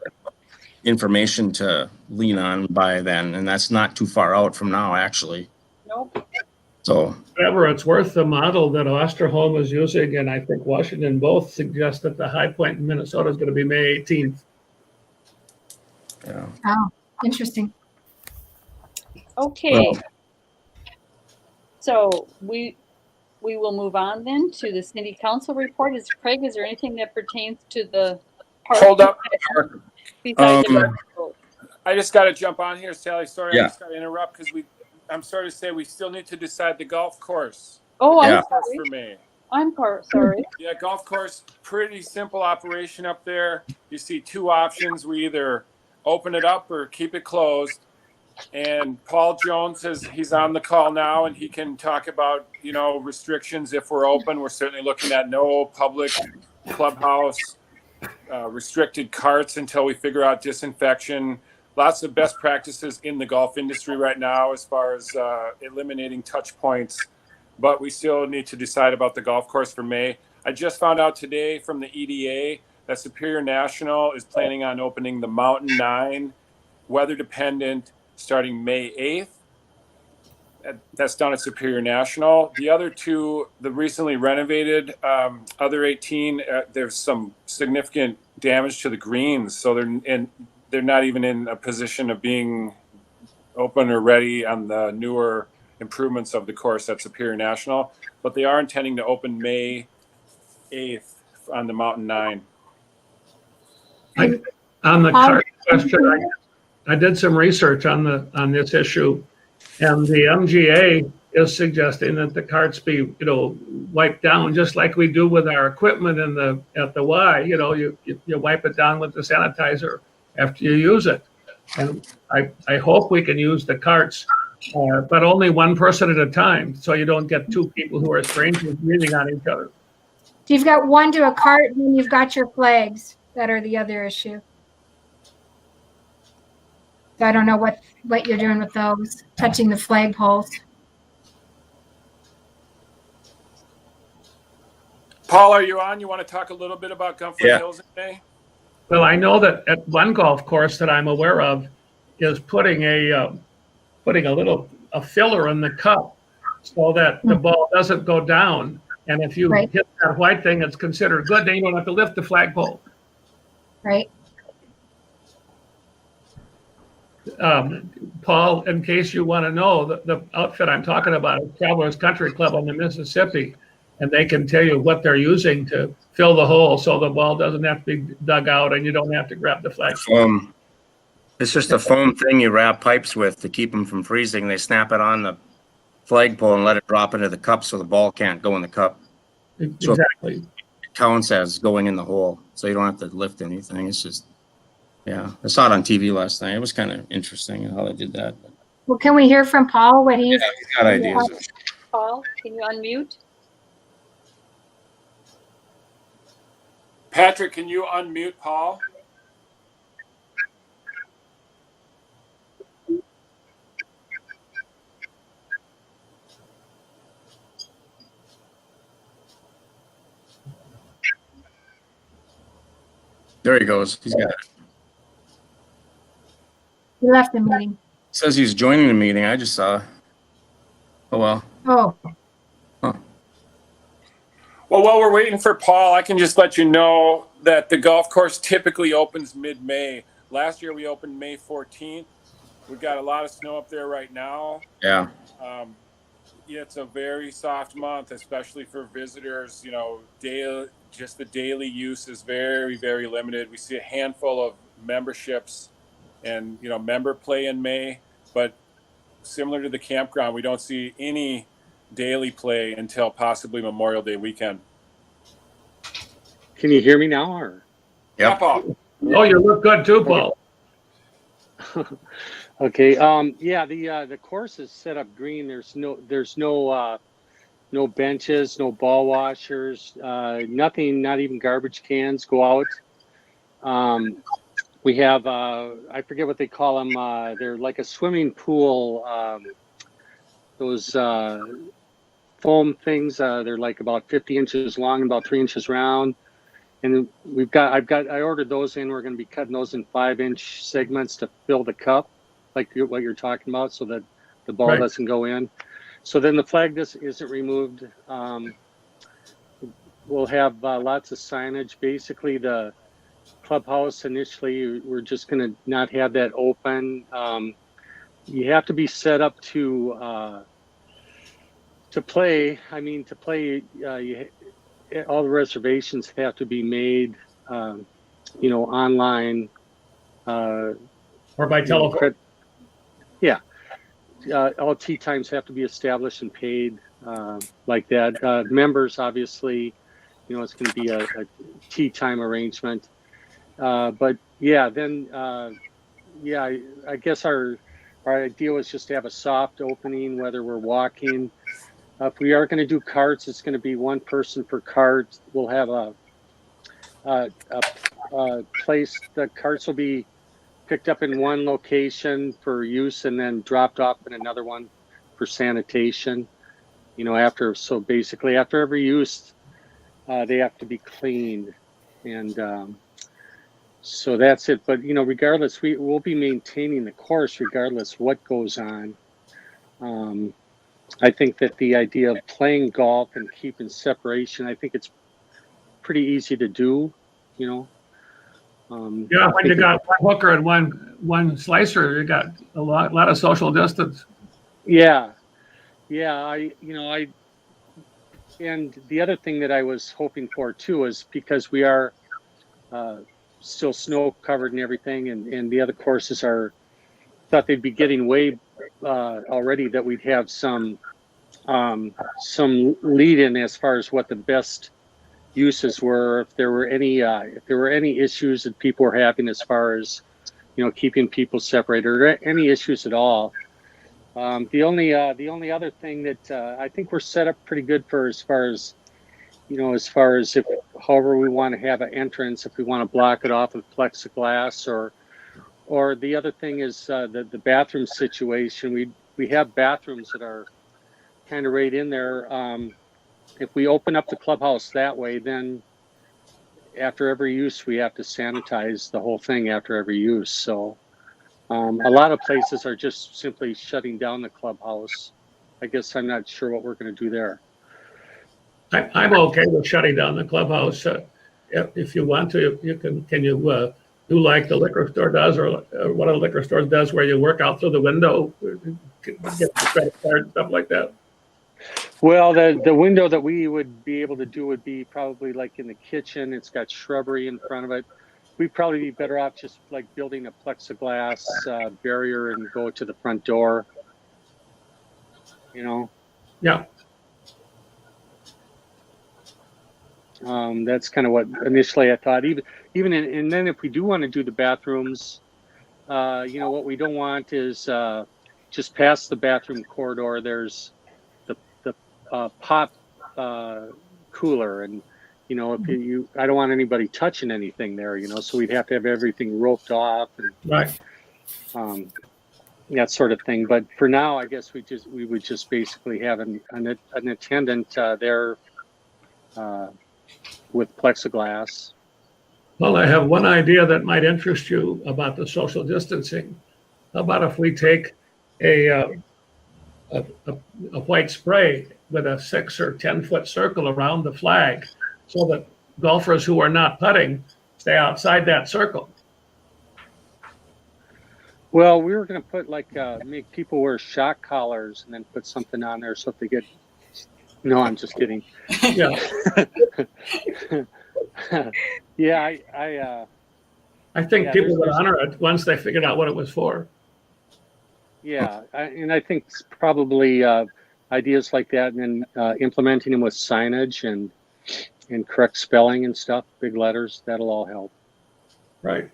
information to lean on by then, and that's not too far out from now, actually. Nope. So Whatever it's worth, the model that Osterholm is using, and I think Washington both suggest that the high point in Minnesota is going to be May 18th. yeah. Oh, interesting. Okay. Well- So we will move on then to the city council report. Craig, is there anything that pertains to the park Hold up. besides the Um, budget vote? I just got to jump on here, Sally. Sorry, Yeah. I just got to interrupt because I'm sorry to say we still need to decide the golf course. Oh, I'm Yeah. Golf course sorry. for May. Sorry. Yeah, golf course, pretty simple operation up there. You see two options. We either open it up or keep it closed. And Paul Jones says he's on the call now and he can talk about, restrictions if we're open. We're certainly looking at no public clubhouse, restricted carts until we figure out disinfection. Lots of best practices in the golf industry right now as far as eliminating touch points, but we still need to decide about the golf course for May. I just found out today from the EDA that Superior National is planning on opening the Mountain 9, weather dependent, starting May 8th. That's down at Superior National. The other two, the recently renovated other 18, there's some significant damage to the greens, so they're not even in a position of being open or ready on the newer improvements of the course at Superior National. But they are intending to open May 8th on the Mountain 9. On the cart question, I did some research on this issue, and the MGA is suggesting that the carts be, wiped down just like we do with our equipment at the Y. You wipe it down with the sanitizer after you use it. And I hope we can use the carts, but only one person at a time, so you don't get two people who are strangers breathing on each other. So you've got one to a cart, and then you've got your flags that are the other issue. So I don't know what you're doing with those, touching the flag poles. Paul, are you on? You want to talk a little bit about Comfort Yeah. Hills in May? Well, I know that at one golf course that I'm aware of is putting a filler in the cup so that the ball doesn't go down. And if you Right. hit that white thing, it's considered good. Then you don't have to lift the flagpole. Right. Paul, in case you want to know, the outfit I'm talking about is Travelers Country Club on the Mississippi, and they can tell you what they're using to fill the hole so the ball doesn't have to be dug out and you don't have to grab the flag. It's just a foam thing you wrap pipes with to keep them from freezing. They snap it on the flagpole and let it drop into the cup so the ball can't go in the cup. So Exactly. it counts as going in the hole, so you don't have to lift anything. It's just, yeah. I saw it on TV last night. It was kind of interesting how they did that. Well, can we hear from Paul what he's? Yeah, he's got ideas. Paul, can you unmute? Patrick, can you unmute Paul? There he goes. He's got it. He left the meeting. Says he's joining the meeting. I just saw. Oh, well. Oh, Well, while we're waiting for Paul, I can just let you know that the golf course typically opens mid-May. Last year we opened May 14th. We've got a lot of snow up there right now. Yeah. It's a very soft month, especially for visitors. Just the daily use is very, very limited. We see a handful of memberships and, member play in May, but similar to the campground, we don't see any daily play until possibly Memorial Day weekend. Can you hear me now? Or Yeah, Paul. Oh, you look good too, Paul. okay. Yeah. The course is set up green. There's no benches, no ball washers, nothing. Not even garbage cans go out. We have I forget what they call them. They're like a swimming pool. Those foam things. They're like about 50 inches long and about 3 inches round. And I ordered those in. We're going to be cutting those in 5-inch segments to fill the cup, like what you're talking about, so that the ball doesn't go in. So then the flag isn't removed. We'll have lots of signage. Basically, the clubhouse initially, we're just going to not have that open. You have to be set up to play. I mean, to play, all the reservations have to be made, online. Or by you know, telephone? yeah, all tee times have to be established and paid like that. Members, obviously, you know, it's going to be a tee time arrangement. But yeah, then yeah, I guess our idea was just to have a soft opening, whether we're walking. If we are going to do carts, it's going to be one person per cart. We'll have a place. The carts will be picked up in one location for use and then dropped off in another one for sanitation. You know, so basically after every use, they have to be cleaned, and so that's it. But you know, regardless, we'll be maintaining the course regardless what goes on. I think that the idea of playing golf and keeping separation, I think it's pretty easy to do. You know, Yeah, I when you think got one hooker and one slicer, you got a lot of social distance. yeah, yeah. And the other thing that I was hoping for too is because we are uh, still snow covered and everything, and the other courses are thought they'd be getting way already, that we'd have some lead in as far as what the best uses were, if there were any issues that people were having as far as, you know, keeping people separated or any issues at all. The only other thing that I think we're set up pretty good for, as far as, you know, as far as if however we want to have an entrance, if we want to block it off with plexiglass, or the other thing is the bathroom situation. We have bathrooms that are kind of right in there. If we open up the clubhouse that way, then after every use, we have to sanitize the whole thing after every use. So a lot of places are just simply shutting down the clubhouse. I guess I'm not sure what we're going to do there. I'm okay with shutting down the clubhouse. If you want to, you can you do like the liquor store does, or one of the liquor stores does, where you work out through the window, get the credit card, stuff like that. Well, the window that we would be able to do would be probably like in the kitchen. It's got shrubbery in front of it. We'd probably be better off just like building a plexiglass barrier and go to the front door. You know, Yeah. that's kind of what initially I thought. And then if we do want to do the bathrooms, you know, what we don't want is just past the bathroom corridor. There's the pop cooler, and you know, if I don't want anybody touching anything there, you know, so we'd have to have everything roped off and Right. that sort of thing. But for now, I guess we would just basically have an attendant there with plexiglass. Well, I have one idea that might interest you about the social distancing. How about if we take a white spray with a 6 or 10-foot circle around the flag, so that golfers who are not putting stay outside that circle? Well, we were going to put make people wear shock collars and then put something on there so if they get. No, I'm just kidding. Yeah. Yeah, I think yeah, people would honor it once they figured out what it was for. yeah, and I think probably ideas like that, and then implementing them with signage and correct spelling and stuff, big letters, that'll all help. Right.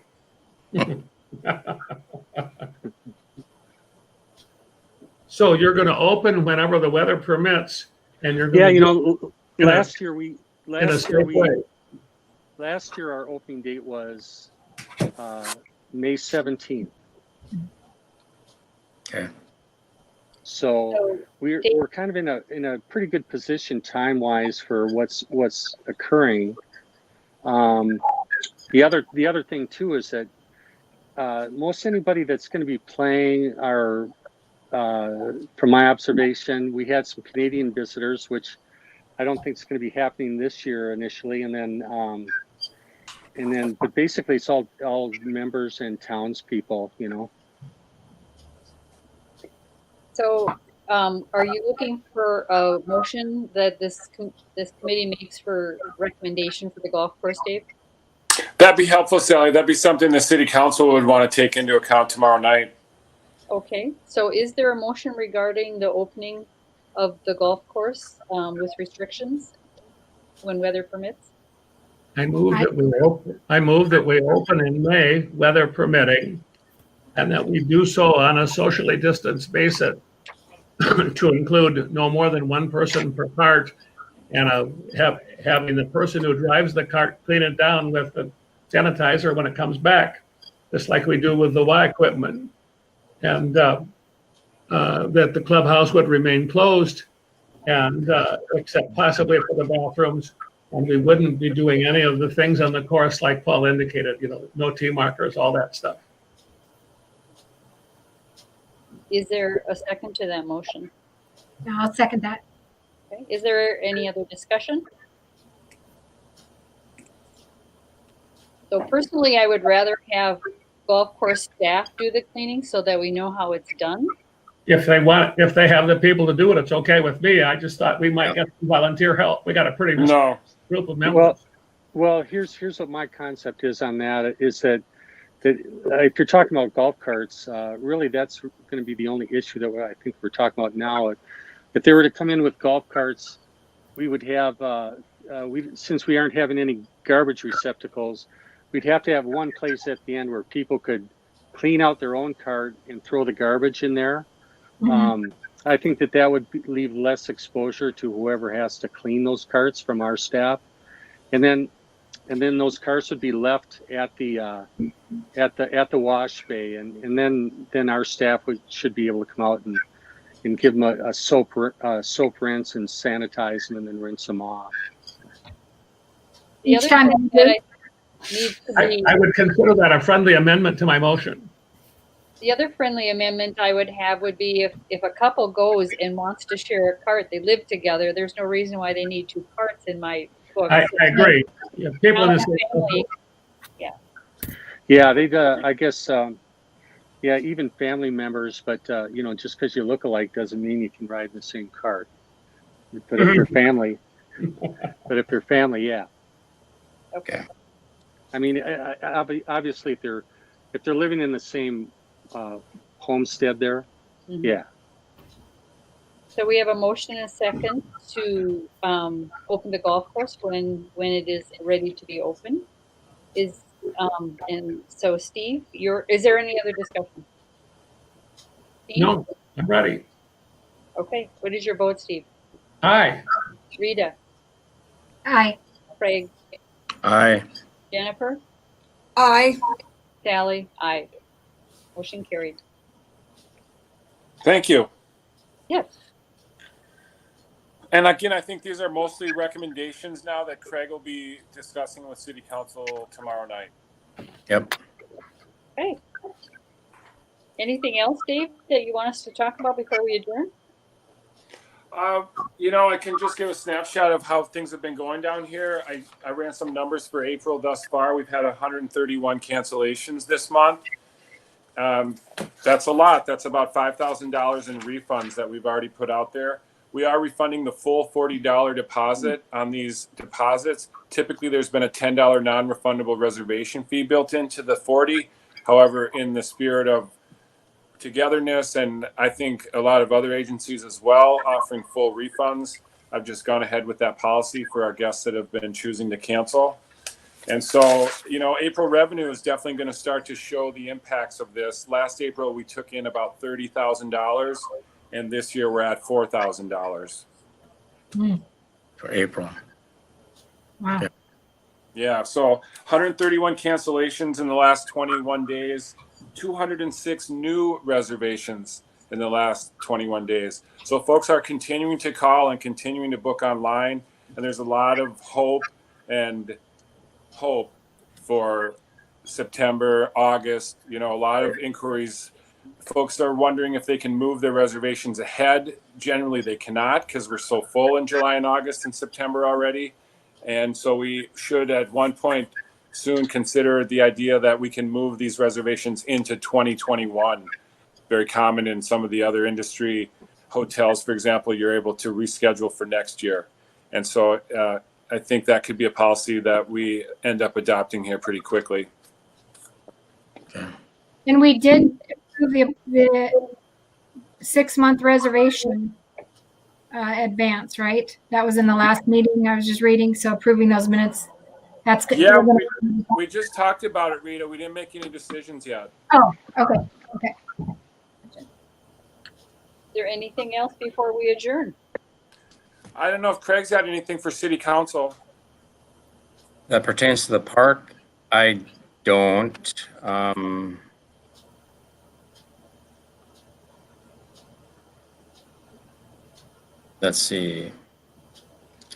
So you're going to open whenever the weather permits, and you're going Yeah, to you know, last year way. our opening date was May 17th. Okay. So we're kind of in a pretty good position time wise for what's occurring. The other thing too is that most anybody that's going to be playing are, from my observation, we had some Canadian visitors, which I don't think is going to be happening this year initially, and then but basically it's all members and townspeople, you know. So, are you looking for a motion that this committee makes for recommendation for the golf course, Dave? That'd be helpful, Sally. That'd be something the city council would want to take into account tomorrow night. Okay, so is there a motion regarding the opening of the golf course with restrictions when weather permits? I move that we open in May, weather permitting, and that we do so on a socially distanced basis to include no more than one person per cart, and having the person who drives the cart clean it down with the sanitizer when it comes back, just like we do with the Y equipment. And that the clubhouse would remain closed, and except possibly for the bathrooms. And we wouldn't be doing any of the things on the course like Paul indicated, no tee markers, all that stuff. Is there a second to that motion? I'll second that. Okay. Is there any other discussion? So personally, I would rather have golf course staff do the cleaning so that we know how it's done. If they have the people to do it, it's okay with me. I just thought we might get some volunteer help. We got a pretty group of members. Well, here's what my concept is on that, is that if you're talking about golf carts, really that's going to be the only issue that I think we're talking about now. If they were to come in with golf carts, we would have, since we aren't having any garbage receptacles, we'd have to have one place at the end where people could clean out their own cart and throw the garbage in there. Mm-hmm. I think that would leave less exposure to whoever has to clean those carts from our staff, and then those carts would be left at the wash bay, and then our staff should be able to come out and give them a soap rinse and sanitize them and then rinse them off. The other thing that I would consider that a friendly amendment to my motion. The other friendly amendment I would have would be if a couple goes and wants to share a cart, they live together, there's no reason why they need two carts in my book. I agree. Yeah, people in this family, yeah. Yeah, they I guess even family members, but just because you look alike doesn't mean you can ride in the same cart. But if you're family, yeah. Okay. I mean, obviously, if they're living in the same homestead there, mm-hmm. Yeah. So we have a motion and a second to open the golf course when it is ready to be open. And so Steve, is there any other discussion? Steve? No, I'm ready. Okay. What is your vote, Steve? Aye. Rita? Aye. Craig? Aye. Jennifer? Aye. Sally? Aye. Motion carried. Thank you. Yes. And again, I think these are mostly recommendations now that Craig will be discussing with City Council tomorrow night. Yep. Okay. Anything else, Dave, that you want us to talk about before we adjourn? I can just give a snapshot of how things have been going down here. I ran some numbers for April thus far. We've had 131 cancellations this month. That's a lot. That's about $5,000 in refunds that we've already put out there. We are refunding the full $40 deposit on these deposits. Typically, there's been a $10 non-refundable reservation fee built into the 40. However, in the spirit of togetherness, and I think a lot of other agencies as well offering full refunds, I've just gone ahead with that policy for our guests that have been choosing to cancel. And so, April revenue is definitely going to start to show the impacts of this. Last April, we took in about $30,000, and this year we're at $4,000. For April. Wow. Yeah, so 131 cancellations in the last 21 days, 206 new reservations in the last 21 days. So folks are continuing to call and continuing to book online, and there's a lot of hope for September, August. A lot of inquiries. Folks are wondering if they can move their reservations ahead. Generally, they cannot because we're so full in July and August and September already. And so we should at one point soon consider the idea that we can move these reservations into 2021. Very common in some of the other industry hotels, for example, you're able to reschedule for next year. And so I think that could be a policy that we end up adopting here pretty quickly. And we did approve the 6-month reservation advance, right? That was in the last meeting I was just reading. So approving those minutes, that's good. Yeah, we just talked about it, Rita. We didn't make any decisions yet. Oh, okay. Okay. Is there anything else before we adjourn? I don't know if Craig's got anything for city council. That pertains to the park. I don't. Let's see.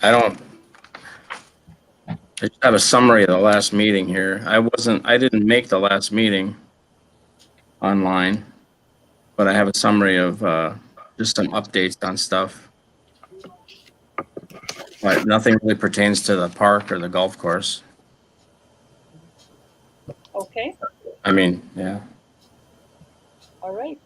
I just have a summary of the last meeting here. I didn't make the last meeting online, but I have a summary of just some updates on stuff. But nothing really pertains to the park or the golf course. Okay, I mean, yeah, all right.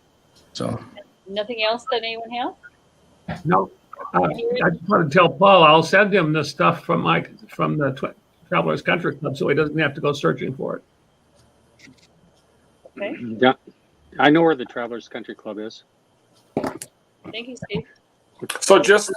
so. Nothing else that anyone has? No, I just want to tell Paul, I'll send him the stuff from the Travelers Country Club so he doesn't have to go searching for it. Okay, Yeah, I know where the Travelers Country Club is. thank you, Steve. So just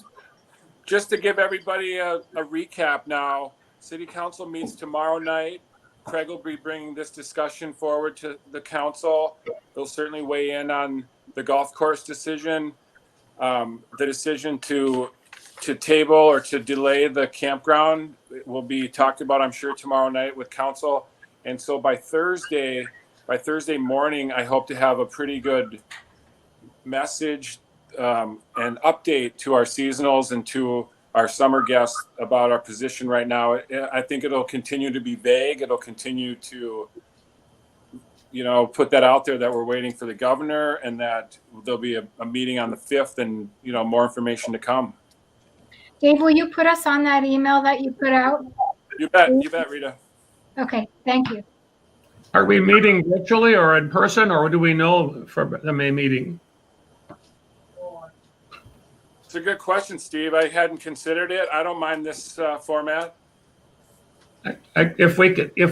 to give everybody a recap now, city council meets tomorrow night. Craig will be bringing this discussion forward to the council. They'll certainly weigh in on the golf course decision, the decision to table or to delay the campground will be talked about, I'm sure, tomorrow night with council. And so by Thursday morning, I hope to have a pretty good message and update to our seasonals and to our summer guests about our position right now. I think it'll continue to be vague. It'll continue to, put that out there that we're waiting for the governor and that there'll be a meeting on the 5th and, more information to come. Dave, will you put us on that email that you put out? You bet, Rita. Okay, thank you. Are we meeting virtually or in person, or do we know for the May meeting? It's a good question, Steve. I hadn't considered it. I don't mind this format. If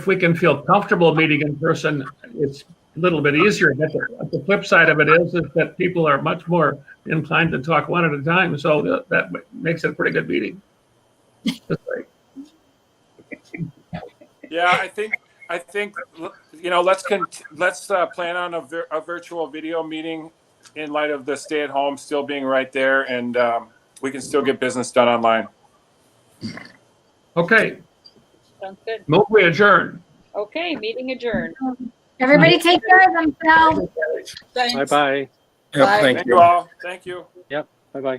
we can feel comfortable meeting in person, it's a little bit easier. But the flip side of it is that people are much more inclined to talk one at a time. So that makes it a pretty good meeting. Yeah, I think let's plan on a virtual video meeting in light of the stay-at-home still being right there, and we can still get business done online. Okay. Sounds good. Move we adjourn. Okay, meeting adjourned. Everybody take care of themselves. Thanks. Bye-bye. Yep, Bye. thank Thank you. you all. Thank you. Bye-bye.